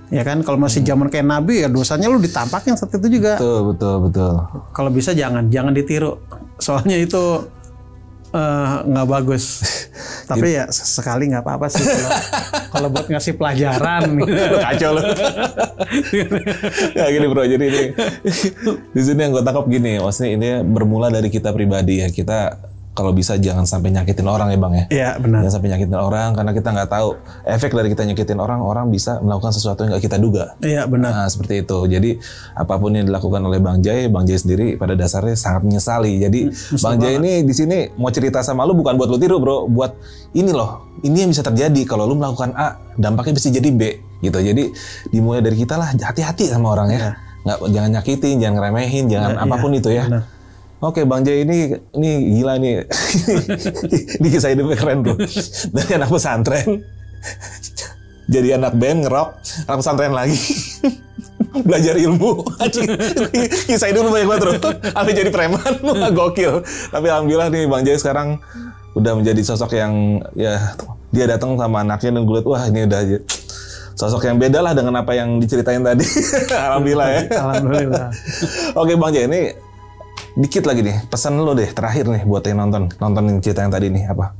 Ya kan, kalau masih zaman kayak Nabi ya dosanya lu ditampakin saat itu juga. Betul. Kalau bisa jangan ditiru. Soalnya itu nggak bagus. Tapi ya sekali nggak apa-apa sih kalau buat ngasih pelajaran. Lu kacau lu. Ya gini bro, jadi ini di sini yang gue tangkap gini, maksudnya ini bermula dari kita pribadi ya. Kita kalau bisa jangan sampai nyakitin orang ya bang ya. Iya benar. Jangan sampai nyakitin orang karena kita nggak tahu efek dari kita nyakitin orang. Orang bisa melakukan sesuatu yang nggak kita duga. Iya benar. Nah seperti itu. Jadi apapun yang dilakukan oleh Bang Jai sendiri pada dasarnya sangat menyesali. Jadi Bang Jai ini di sini mau cerita sama lu bukan buat lu tiru bro, buat ini loh. Ini yang bisa terjadi kalau lu melakukan A, dampaknya bisa jadi B gitu. Jadi dimulai dari kita lah, hati-hati sama orang ya. Jangan nyakitin, jangan ngeremehin, jangan apapun itu ya. Benar. Oke, Bang Jai ini gila nih. Ini kisah hidupnya keren bro. Dari anak pesantren jadi anak band ngerok, anak pesantren lagi belajar ilmu. Kisah hidup banyak banget bro. Sampai jadi preman, gokil. Tapi alhamdulillah nih Bang Jai sekarang udah menjadi sosok yang ya dia datang sama anaknya dan gue liat wah ini udah sosok yang beda lah dengan apa yang diceritain tadi. Alhamdulillah ya. Alhamdulillah. Oke Bang Jai ini dikit lagi nih, pesan lo deh terakhir nih buat yang nontonin cerita yang tadi nih apa?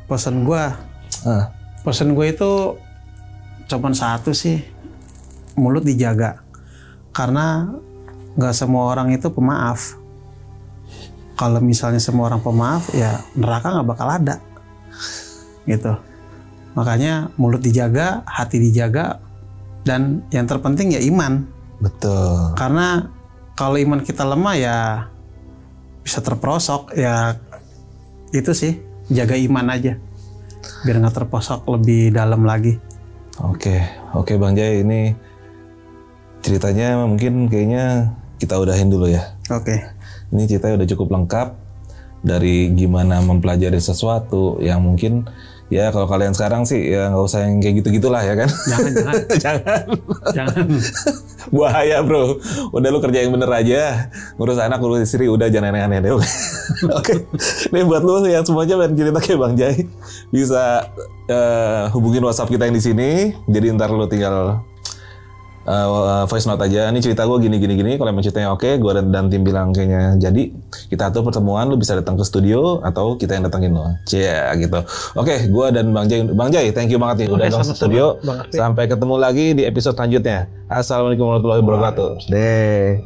Pesan gue itu cuman satu sih, mulut dijaga. Karena nggak semua orang itu pemaaf. Kalau misalnya semua orang pemaaf, ya neraka nggak bakal ada, gitu. Makanya mulut dijaga, hati dijaga, dan yang terpenting ya iman. Betul. Karena kalau iman kita lemah ya bisa terperosok ya, itu sih jaga iman aja biar nggak terperosok lebih dalam lagi. Oke Bang Jai ini ceritanya mungkin kayaknya kita udahin dulu ya. Oke. Ini ceritanya udah cukup lengkap dari gimana mempelajari sesuatu yang mungkin ya kalau kalian sekarang sih ya nggak usah yang kayak gitu-gitulah ya kan. Jangan. Bahaya bro. Udah lu kerja yang bener aja. Ngurus anak, ngurus istri, udah jangan aneh-aneh deh. Oke. Ini buat lu yang semuanya pengen cerita kayak Bang Jai, bisa hubungin WhatsApp kita yang di sini. Jadi ntar lu tinggal voice note aja. Ini cerita gue gini. Kalau emang ceritanya oke, gue dan tim bilang kayaknya jadi, kita atur pertemuan. Lu bisa datang ke studio atau kita yang datangin lo. Gitu. Oke, gue dan Bang Jai, thank you banget nih udah datang ke studio. Sampai ketemu lagi di episode selanjutnya. Assalamualaikum warahmatullahi wabarakatuh. Deh.